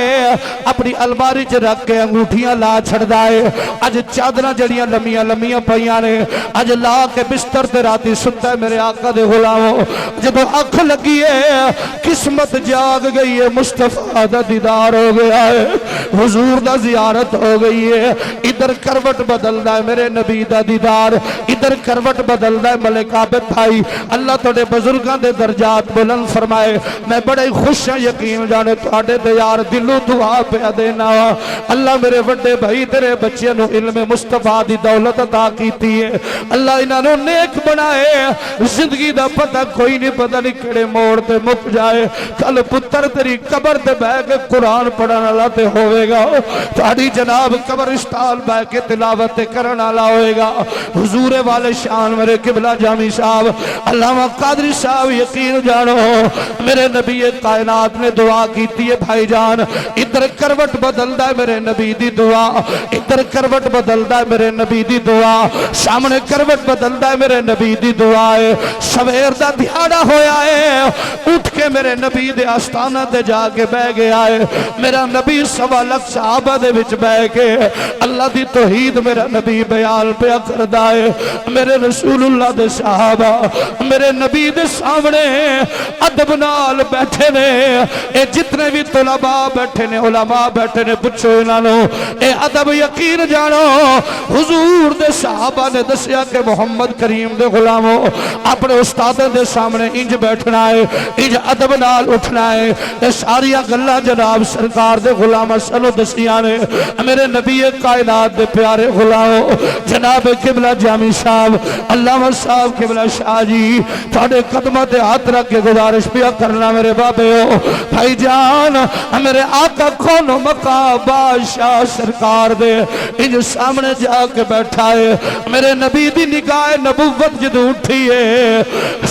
اپنی الماری چ رکھ کے انگوٹھیاں لا چھڑدا ہے. اج چادراں جڑیاں لمیاں لمیاں پیاں نے اج لا کے بستر تے راتی ستا ہے میرے آقا دے غلامو. جدوں اکھ لگی ہے قسمت جاگ گئی ہے, مصطفیٰ دا دیدار ہو گیا ہے, حضور دا زیارت ہو گئی ہے. ادھر کروٹ بدلدا ہے میرے نبی دا دیدار, ادھر کروٹ بدلدا ہے. ملک عابد بھائی اللہ تہاڈے بزرگاں دے درجات بلند فرمائے. میں بڑے خوش ہاں, یقین جانے تہاڈے تے یار دلوں دعا پیا دینا. اللہ میرے وڈے بھائی تیرے بچیاں نو علم مصطفیٰ دی دولت عطا کیتی ہے. اللہ انہاں نو نیک بنائے. زندگی دا پتہ کوئی نہیں, پتہ نہیں کیڑے موڑ تے مک جائے. کل پتر تیری قبر تے بیٹھ کے قرآن پڑھن والا تے ہوے گا, تہاڈی جناب قبرستان بیٹھ کے تلاوت کرن والا ہوئے گا. حضور والے شان میرے قبلہ جامی صاحب علامہ قادری صاحب یقین جانو میرے نبی کائنات نے دعا کیتی ہے. بھائی جان ادھر کروٹ بدلدا ہے میرے نبی دی دعا, ادھر کروٹ بدلدا ہے میرے نبی دی دعا, سامنے کروٹ بدلدا ہے میرے نبی دی دعا ہے. سویر دا دھیاڑا ہویا ہے, اٹھ کے میرے نبی دے آستانہ تے جا کے بہ گیا ہے. میرا نبی 1.25 لاکھ صحابہ دے وچ بہ کے اللہ دی توحید میرا نبی بیان پیا کردا ہے. میرے رسول اللہ دے صحابہ میرے نبی دے سامنے ادب نال بیٹھے نے. اے جتنے بھی طلباء بیٹھے نے, علماء بیٹھے نے, پوچھو انہاں نو اے ادب یقین جانو حضور دے صحابہ نے دسیا کہ محمد کریم دے غلاموں اپنے استاد دے سامنے انج بیٹھنا ہے, انج ادب نال اٹھنا ہے. اے ساریاں گلاں جناب سرکار دے غلاماں سنو دسیاں نے. میرے نبی کائنات دے پیارے غلاموں جناب قبلہ جامی صاحب علامہ صاحب قبلہ شاہ جی تھوڑے قدمہ تے ہاتھ رکھ کے گزارش پیا کرنا میرے بابے ہو. بھائی جان میرے آقا کون مقام بادشاہ سرکار دے انج سامنے جا کے بیٹھا ہے. میرے نبی دی نگاہ نبوت جدو اٹھی ہے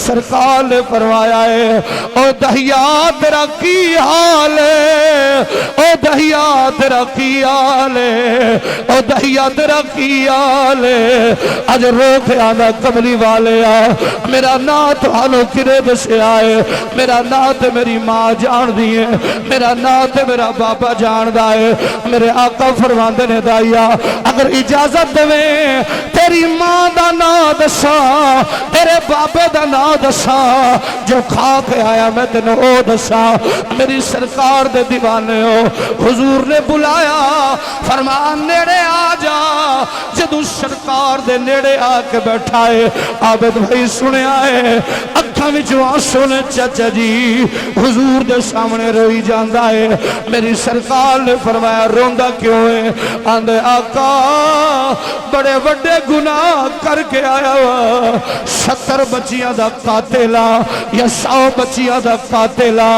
سرکار نے فرمایا ہے او دہیا تیرا کی حال ہے, او دہیا تیرا کی حال ہے, او دہیا تیرا کی حال ہے. اج روک آنا کملی والے آ میرا نات حالو کرے دسے آئے, میرا نات میری ماں جان دیئے, میرا نات میرا بابا جان دائے. میرے آقا فرماندے نے دائیا اگر اجازت دے تیری ماں دا نا دسا تیرے بابے دا نا دسا جو کھا کے آیا میں تینوں او دسا. میری سرکار دے دیوانے ہو حضور نے بلایا فرمان نیڑے آ جا. جدو سرکار دے نیڑے آ کے بیٹھا ہے عابد بھائی سنے آئے اکھاں وچ آنسو نے چچا جی حضور دے سامنے روئی جاندا ہے. میری سرکار نے فرمایا روندا کیوں ہے؟ آندے آقا بڑے وڈے گناہ کر کے آیا وا, 70 بچیاں دا قاتلا یا 100 بچیاں دا قاتلا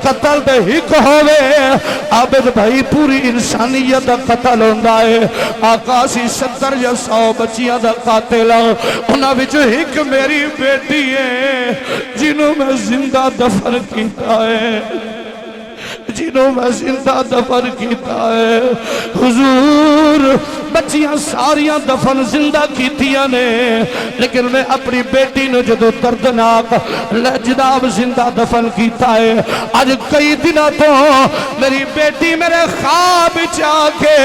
قتل دے ہک ہوئے. عابد بھائی پوری انسانیت دا قتل ہوندا ہے. آقا سی 70 یا 100 بچیاں دا قاتلا انہاں وچوں ہک میری بیٹی ہے جنہوں میں زندہ دفن کیتا ہے, جنہوں میں زندہ دفن کیتا ہے. حضور بچیاں ساریاں دفن زندہ کیتیاں نے لیکن میں اپنی بیٹی نے جدو دردناک جناب زندہ دفن کیتا ہے. آج کئی دنوں تو میری بیٹی میرے خواب چاہ کے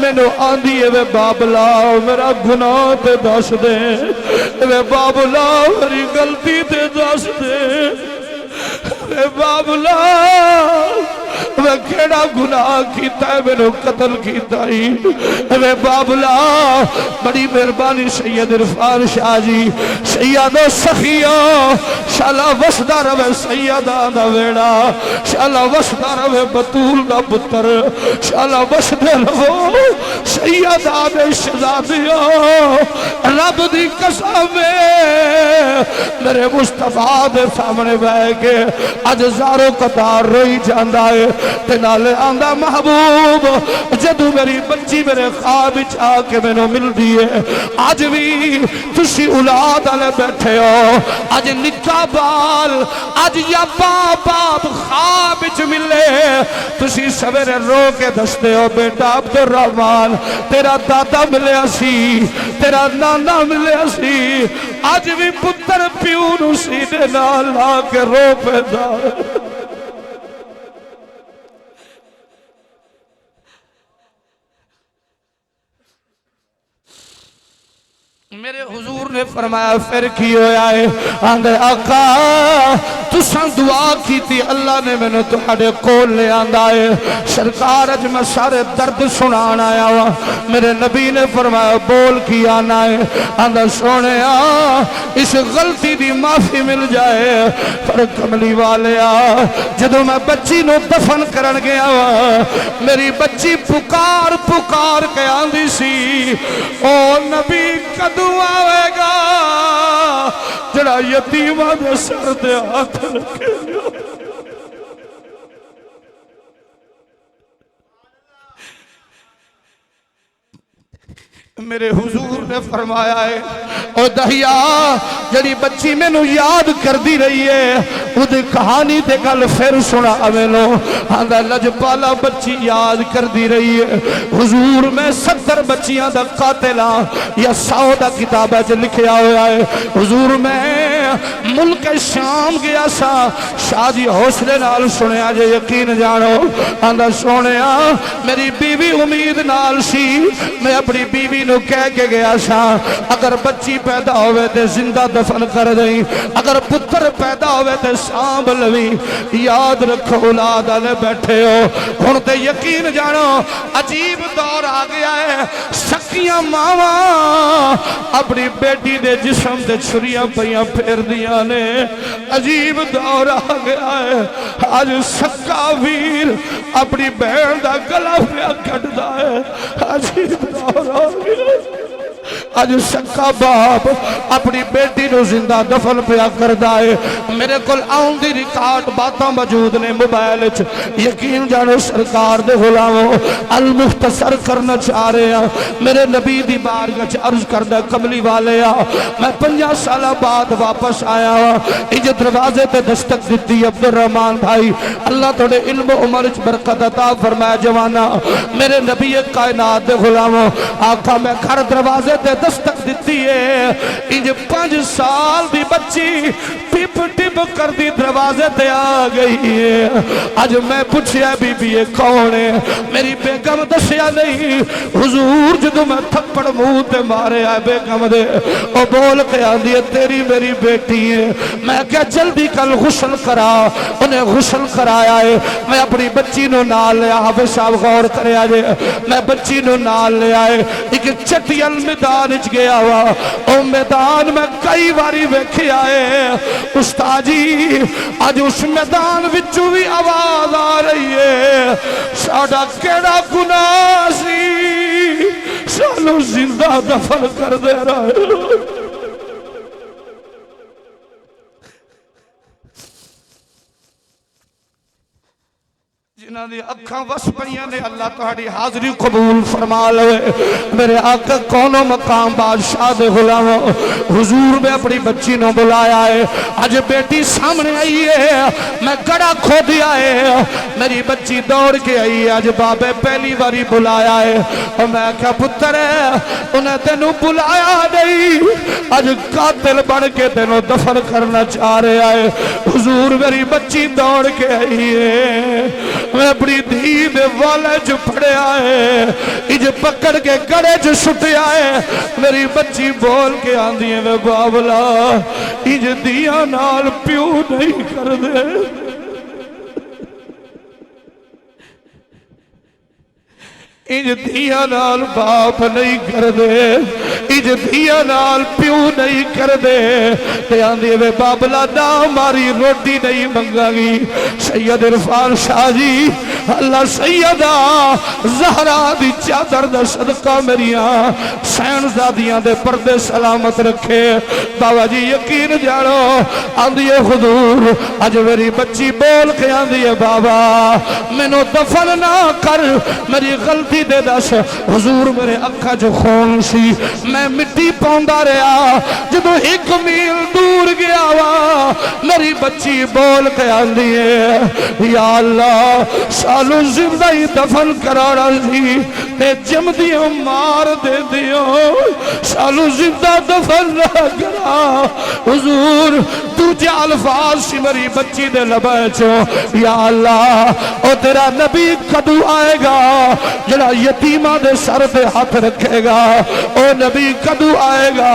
میں نے آندھی ہے وے بابلا میرا گناہ تے دس دے, وے بابلا میری غلطی تے دس دے, وے بابلا میں کیڑا گناہ کیتا ہے میں نے قتل کیتا ہی. میں بابلا بڑی مہربانی سید عرفان شاہ جی سید و سخیہ شالا وسدہ روے سیدہ دا ویڑا, شالا وسدہ روے بطول دا پتر, شالا وسدہ روے سیدہ دے شہزادیاں. رب دی قسم میرے مصطفیٰ دے سامنے بہ کے اج زارو قطار روئی جاندہ ہے. تنالے آندہ محبوب جدو میری بچی میرے خواب چاہ کے میں نے مل دیئے. آج بھی تسی اولاد آلے بیٹھے ہو, آج نکا بال آج یا باپ خواب چ ملے تسی سویرے رو کے دستے ہو بیٹا عبدالرحمن تیرا دادا ملے اسی, تیرا نانا ملے اسی. آج بھی پتر پیو پیو سینے نال لا کے رو پیدا میرے حضور نے فرمایا پھر کی ہویا ہے آندھے آقا تساں دعا کی تھی اللہ نے میں نے تہاڈے کول لے آندا ہے سرکار اج میں سارے درد سنان آیا ہوا میرے نبی نے فرمایا بول کی آنا ہے آندھا سونے اس غلطی دی معافی مل جائے پر کملی والے جدو میں بچی نو دفن کرن گیا میری بچی پکار پکار کے آندھی سی او نبی کدو آوے گا جڑا یتیمہ دے سر دے ہاتھ رکھے گا میرے حضور نے فرمایا ہے او دہیا جڑی بچی میں نو یاد کر دی رہی ہے وہ دے کہانی تے گل پھر سنا آوینو آندھا لجپالا بچی یاد کر دی رہی ہے حضور میں 70 بچیاں دا قاتلہ یا 100 دا کتابہ جو لکھیا ہوا ہے حضور میں ملک شام گیا سا شادی حوصلے نال سنے آجے یقین جانو آندھا سونے میری بیوی امید نال سی میں اپنی بیوی نو کہہ کے گیا سا اگر بچی پیدا ہوئے تے زندہ دفن کر دیں اگر پتر پیدا ہوئے تے سانب لویں یاد رکھو اولاد آلے بیٹھے ہو ہن تے یقین جانو عجیب دور آ گیا ہے سکیاں ماواں اپنی بیٹی دے جسم دے چھریاں پہیاں پھیر دیا نے عجیب دور آ گیا ہے آج سکا ویر اپنی بہن دا گلا پہ کٹ دا ہے عجیب دور آ گیا آج سکا باپ اپنی بیٹی نو زندہ دفن پیا کردہ ہے میرے کل آن دی ریکارڈ باتاں موجود نے موبائل یقین جانو سرکار دے غلاموں المختصر کرنا چاہ رہے ہیں میرے نبی دی بارگاہ عرض کردہ کملی والے میں 50 سالہ بعد واپس آیا انج دروازے تے دستک دیتی عبدالرحمن بھائی اللہ توڑے علم و عمر برکت عطا فرمایا جوانا میرے نبی کائنات دے غلاموں آقا میں گھر دروازے تے دستک دیتی ہے انج 5 سال دی بچی ٹپ ٹپ کر دی دروازے تے آ گئی ہے آج میں پوچھیا بی بی یہ کون ہے میری بیگم دسیا نہیں حضور جدو میں تھپڑ منہ تے مارے آئے بیگم دے او بول کے آندھی ہے تیری میری بیٹی ہے میں کیا جلدی کل غسل کرا انہیں غسل کرایا ہے میں اپنی بچی نو نال لے حافظ صاحب غور کرے آجے میں بچی نو نال لے آئے ایک چٹیل میدان اچ گیا ہوا او میدان میں کئی باری ویکھی آئے استاد جی آج اس میدان وچوں بھی آواز آ رہی ہے ساڈا کیڑا گناہ سی سانو زندہ دفن کر دے رہا جنہاں دی اکھاں وس پئیاں نے اللہ تہاڈی حاضری قبول فرما لے میرے آقا کونوں مقام بادشاہ دے غلاموں حضور میں اپنی بچی نو بلایا ہے آج بیٹی سامنے آئی ہے میں گڑا کھو دیا ہے میری بچی دوڑ کے آئی ہے آج بابے پہلی باری بلایا ہے اور میں کہا پتر ہے انہیں تینوں بلایا نہیں آج قاتل بڑھ کے تینوں دفن کرنا چاہ رہے آئے حضور میری بچی دوڑ کے آئی ہے میں اپنی دھی دے والے جو پڑے آئے اج پکڑ کے گڑے جو سٹے آئے میری بچی بول کے آندھی ہے میں بابلا اج دیا نال پیو نہیں کر دے اج دیا نال باپ نہیں کر دے اج دیا نال پیو نہیں کر دے تے آندھی وے بابلا نہ ماری روٹی نہیں منگا گی سید عرفان شاہ جی اللہ سیدہ زہرا دی چادر دا صدقہ میریاں سینزادیاں دے پردے سلامت رکھے بابا جی یقین جانو آندھی حضور اج میری بچی بول کے آندھی ہے بابا میں نو دفن نہ کر میری غلطی دے دس حضور میرے اکھا جو خون سی میں مٹی پوندا رہا جدو 1 میل دور گیا وا میری بچی بول کے آندھی ہے یا اللہ سالو زندہ ہی دفن کرانا سی تے جم دیو مار دے دیو سالو زندہ دفن نہ کرا حضور دوجہ الفاظ سمری بچی دے لبیچو یا اللہ او تیرا نبی کدو آئے گا جڑا یتیمہ دے سر دے ہاتھ رکھے گا او نبی کدو آئے گا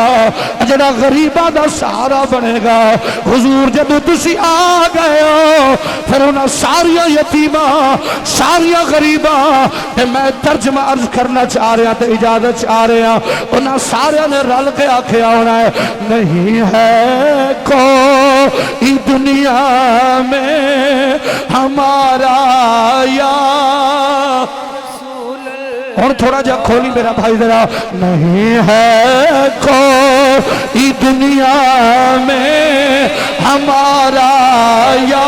جڑا غریبہ دا سہارا بنے گا حضور جب تسی آ گئے ہو پھر انہاں ساریاں یتیمہ ساریاں غریبہ تے میں ترجمہ عرض کرنا چاہ رہا تے اجازت چاہ رہا انہاں ساریاں نے رل کے آکھیا ہونا ہے نہیں ہے کوئی دنیا میں ہمارا یا اور تھوڑا جا کھولی میرا بھائی ذرا نہیں ہے کوئی دنیا میں ہمارا یا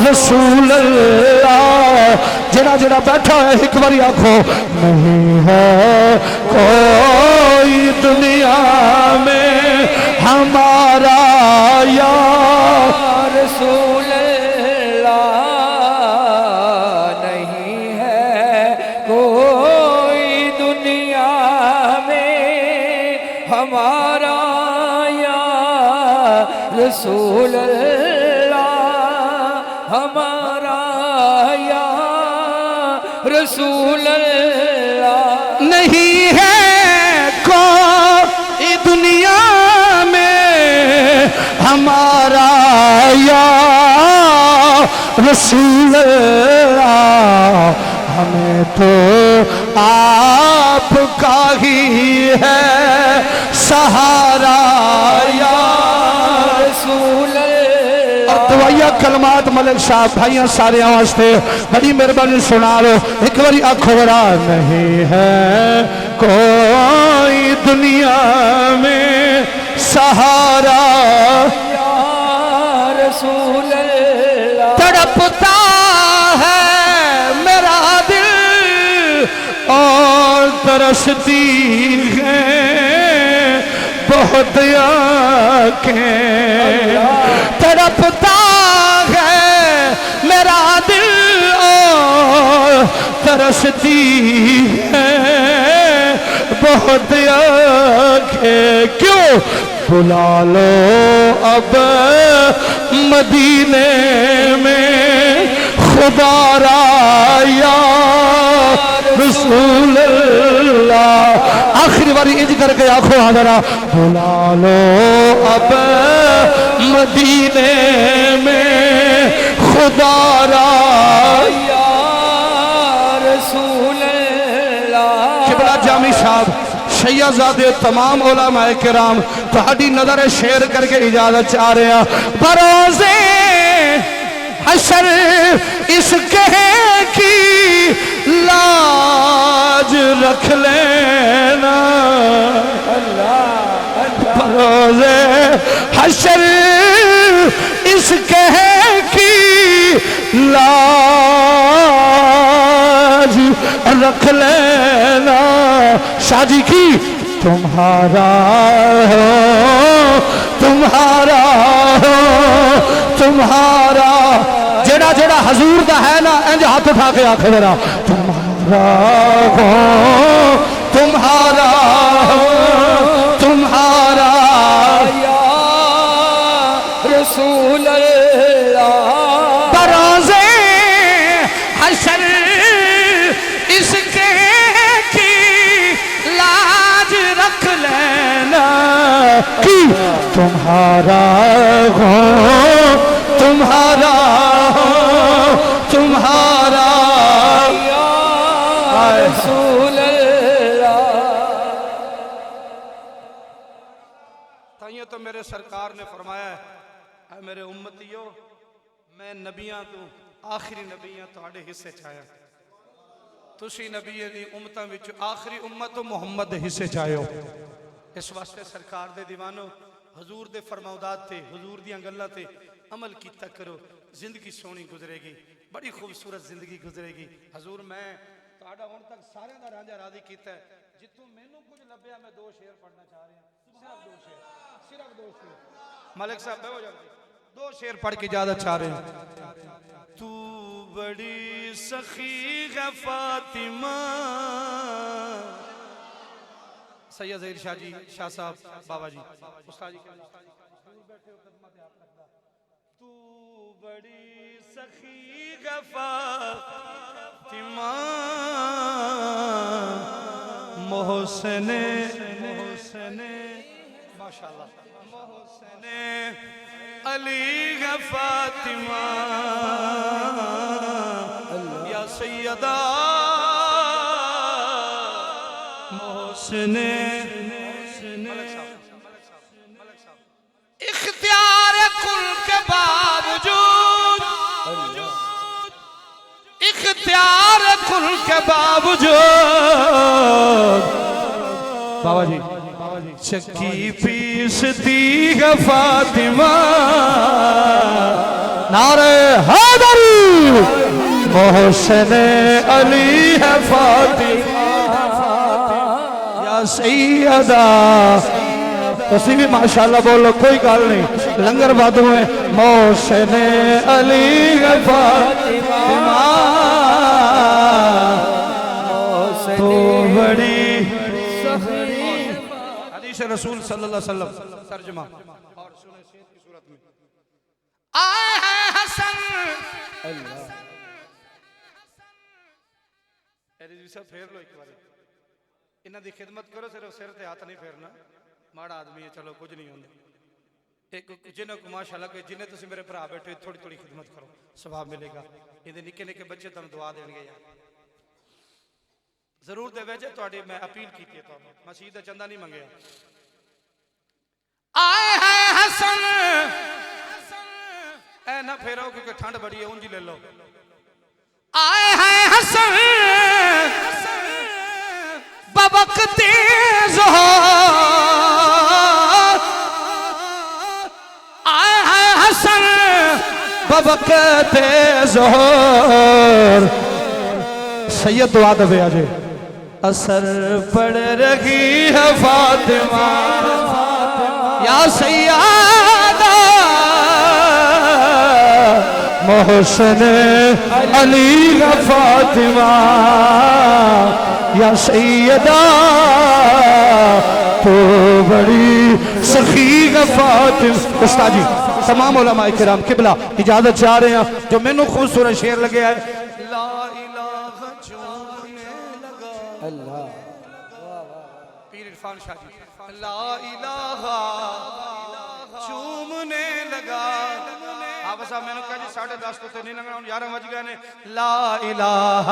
رسول اللہ جڑا جڑا بیٹھا ہے ایک باری آنکھو نہیں ہے کوئی دنیا میں ہمارا یا رسول اللہ نہیں ہے کوئی دنیا میں ہمارا یا رسول اللہ ہمارا یا رسول اللہ نہیں ہے کوئی دنیا میں ہمارا یا رسول اللہ ہمیں تو آپ کا ہی ہے سہارا یا رسول اللہ اور دعائیہ کلمات ملک صاحب بھائیاں سارے آوازتے بڑی مہربانی سنا لو ایک باری آنکھوں برا نہیں ہے کوئی دنیا میں سہارا یا رسول اللہ تڑپتا ہے میرا دل اور ترستی ہے بہت آنکھیں تڑپتا ہے میرا دل اور ترستی ہے بہت آنکھیں کیوں بلا لو اب مدینے میں خدا را یا رسول اللہ آخری باری انج کر کے آنکھوں حاضرہ بلا لو اب مدینے میں خدا را یا رسول اللہ قبلہ جامی صاحب شیعزادے تمام علماء کرام تہاڈی نظر شیر کر کے اجازت چاہ رہے ہیں بروزے حشر اس کہے کی لاج رکھ لینا بروزے حشر اس کہے کی لاج رکھ لینا شاہ جی کی تمہارا ہو تمہارا ہو تمہارا جڑا جڑا حضور دا ہے نا انج ہاتھ اٹھا کے آکھے میرا تمہارا ہو تمہارا ہو تمہارا یا رسول اللہ بروزے حشر اس کے کی لاج رکھ لینا کی تمہارا ہو تمہارا ہو تمہارا یا رسول اللہ تائیوں تو میرے سرکار نے فرمایا ہے اے میرے امتیوں میں نبیاں تو آخری نبیاں تو آڑے حصے چاہیا تسی نبی دی امتاں وچ آخری امت محمد حصے چاہیو اس واسطے سرکار دے دیوانوں حضور دے فرماؤدات تھے حضور دی انگلہ تھے عمل کیتا کرو زندگی سونی گزرے گی بڑی خوبصورت زندگی گزرے گی حضور میں تہاڈا ہن تک سارے دا رانجا راضی کیتا ہے جتوں مینوں کچھ لبیا میں 2 شعر پڑھنا چاہ رہا ہوں صرف 2 شعر ملک صاحب بے ہو جاؤ دو شعر پڑھ کے زیادہ چاہ رہے ہیں. تو بڑی سخی ہے فاطمہ. سید ظہیر شاہ جی، شاہ صاحب، بابا جی، استاد جی. تو بڑی سخی ہے فاطمہ محسن ماشاءاللہ محسن علی ہے فاطمہ یا سیدہ محسن. اختیار کل کے باوجود، اختیار کل کے باوجود بابا جی چکی پیستی ہے فاطمہ. نعرہ حیدری محسن علی ہے فاطمہ یا سیدہ. تسی بھی ماشاءاللہ بولو، کوئی گال نہیں. لنگر بادوں ہے محسن علی ہے فاطمہ تو بڑی حدیث رسول صلی اللہ علیہ وسلم ترجمہ اور سنیں سید کی صورت میں. آئے ہیں حسن رضوی صاحب پھیر لو ایک باری. انہاں دی خدمت کرو، صرف سر تے ہاتھ نہیں پھیرنا. ماڑا آدمی ہے، چلو کچھ نہیں ہوندے. ایک جنہوں کو ماشاءاللہ کہ جنہیں تسی میرے بھرا بیٹھے تھوڑی تھوڑی خدمت کرو، ثواب ملے گا. یہ نکے نکے بچے تم دعا دیں گے یار. ضرور دے ویجے توڑی میں اپیل کی تھی تو مسجد چندہ نہیں منگیا. آئے ہیں حسن اے نہ پھیرو کیونکہ ٹھنڈ بڑی ہے، انجی لے لو. آئے ہیں حسن بوقت ظہور، آئے ہیں حسن بوقت ظہور. سید دعا دے آجے. اثر پڑ رہی ہے فاطمہ یا سیدہ محسن علی ہے فاطمہ یا سیدہ تو بڑی سخی ہے فاطمہ. استاد جی تمام علماء کرام قبلہ اجازت چاہ رہے ہیں. جو میں نے خوبصورت شعر لگے ہے لا الہ چومنے لگا اللہ پیر عرفان شاہ جی. لا الہ چومنے لگا. آپ صاحب میں نے کہا جی 10:30 تو نہیں لگنا، 11 بج گئے نے. لا الہ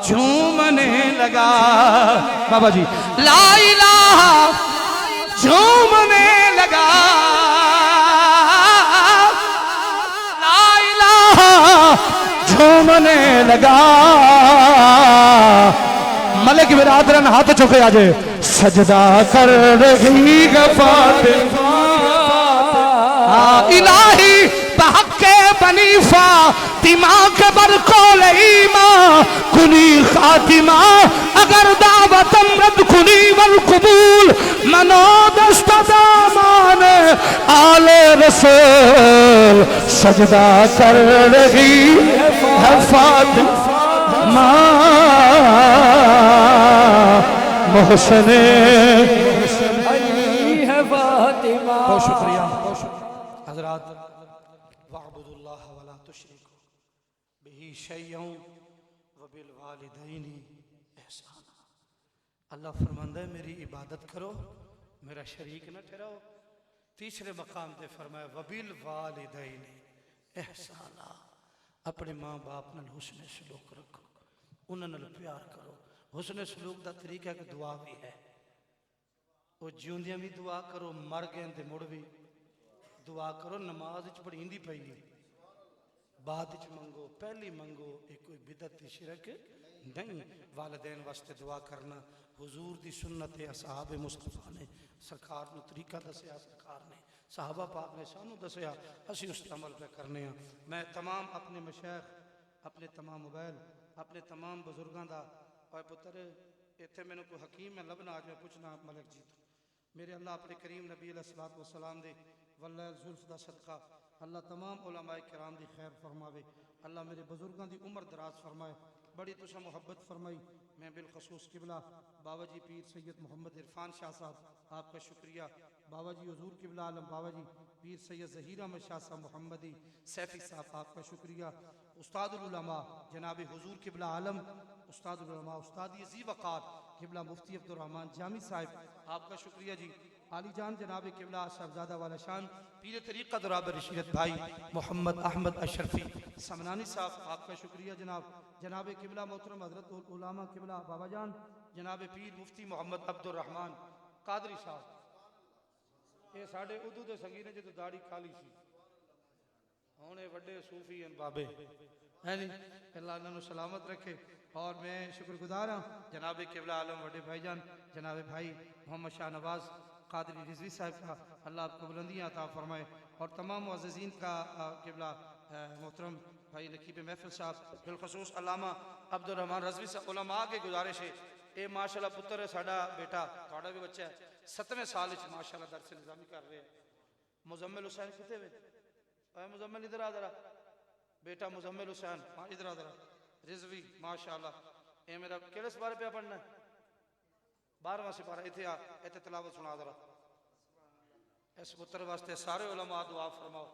چومنے لگا بابا جی. لا الہ چومنے لگا، لا الہ چومنے لگا. ملک برادرن ہاتھ چکے آجے. سجدہ کر رہی ہے فاطمہ الہی بحق بنی فاطمہ کے برکول ایمان کنی خاتمہ. اگر دعوت امرد کنی والقبول منو دست دامان آل رسول. سجدہ کر رہی ہے فاطمہ محسن علی ہے فاطمہ. بہت شکریہ حضرات. وَاعْبُدُوا اللَّهَ وَلَا تُشْرِكُوا بِهِ شَيْئًا وَبِالْوَالِدَيْنِ إِحْسَانًا. اللہ فرماندہ ہے میری عبادت کرو، میرا شریک نہ ٹھہراؤ. تیسرے مقام تے فرمایا وَبِالْوَالِدَيْنِ إِحْسَانًا. اپنے ماں باپ نال حسن سلوک رکھو، انہاں نال پیار کرو. حسن سلوک دا طریقہ کہ دعا بھی ہے. وہ جیوندیاں بھی دعا کرو، مر گئے تے مڑ بھی دعا کرو. نماز وچ پڑھی ہندی پئی ہے، بعد وچ منگو، پہلی منگو. ایک کوئی بدعت شرک نہیں. والدین واسطے دعا کرنا حضور دی سنت اصحاب مصطفیٰ نے سرکار نو طریقہ دسیا، سرکار نے صحابہ پاک نے سانو دسیا، اسی اس عمل پہ کرنے ہیں. میں تمام اپنے مشایخ، اپنے تمام موبائل، اپنے تمام بزرگاں دا اور پتر ایتھے میں نے کوئی حکیم میں لبنا آج میں پوچھنا ملک جی تو میرے اللہ اپنے کریم نبی علیہ السلام دے واللہ زلف دا صدقہ اللہ تمام علماء کرام دی خیر فرماوے، اللہ میرے بزرگاں دی عمر دراز فرمائے، بڑی تسا محبت فرمائی۔ میں بالخصوص قبلہ بابا جی پیر سید محمد عرفان شاہ صاحب آپ کا شکریہ، بابا جی حضور قبلہ عالم بابا جی پیر سید ظہیر احمد شاہ صاحب محمدی سیفی صاحب آپ کا شکریہ، استاد العلماء جناب حضور قبلہ عالم استاد العلماء استاد ذی وقار قبلہ مفتی عبد الرحمن جامی صاحب آپ کا شکریہ جی، عالی جان جناب قبلہ صاحبزادہ والا شان پیر طریقہ دراب رشیدت بھائی محمد احمد اشرفی سمنانی صاحب آپ کا شکریہ جناب، جناب قبلہ محترم حضرت علامہ قبلہ بابا جان جناب پیر مفتی محمد عبد الرحمن قادری صاحب، یہ ساڑھے اردو دے سنگی نے جو داڑھی کالی سی ہونے وڈے صوفی ہیں بابے ہیں نہیں، اللہ انہوں نے سلامت رکھے۔ اور میں شکر گزار ہوں جناب قبلہ عالم وڈے بھائی جان جناب بھائی محمد شاہ نواز قادری رضوی صاحب کا اللہ آپ کو بلندیاں عطا فرمائے، اور تمام معززین کا قبلہ محترم بھائی نقیب محفل صاحب بالخصوص علامہ عبد الرحمن رضوی صاحب علماء کے گزارش ہے، اے ماشاءاللہ پتر ہے ساڑھا بیٹا تھوڑا بھی بچہ ہے 7ویں سال اچھ ماشاءاللہ درس نظامی کر رہے ہیں۔ مزمل حسین کتے ہوئے اے مزمل ادھر آدھرا بیٹا مزمل حسین ادھر آدھرا رضوی ماشاءاللہ، اے میرا کیڑے سپارے پہ پڑھنا ہے 12واں سپارہ ایتھے تلاوت سنا دھرا، اس پتر واسطے سارے علماء دعا فرماؤ۔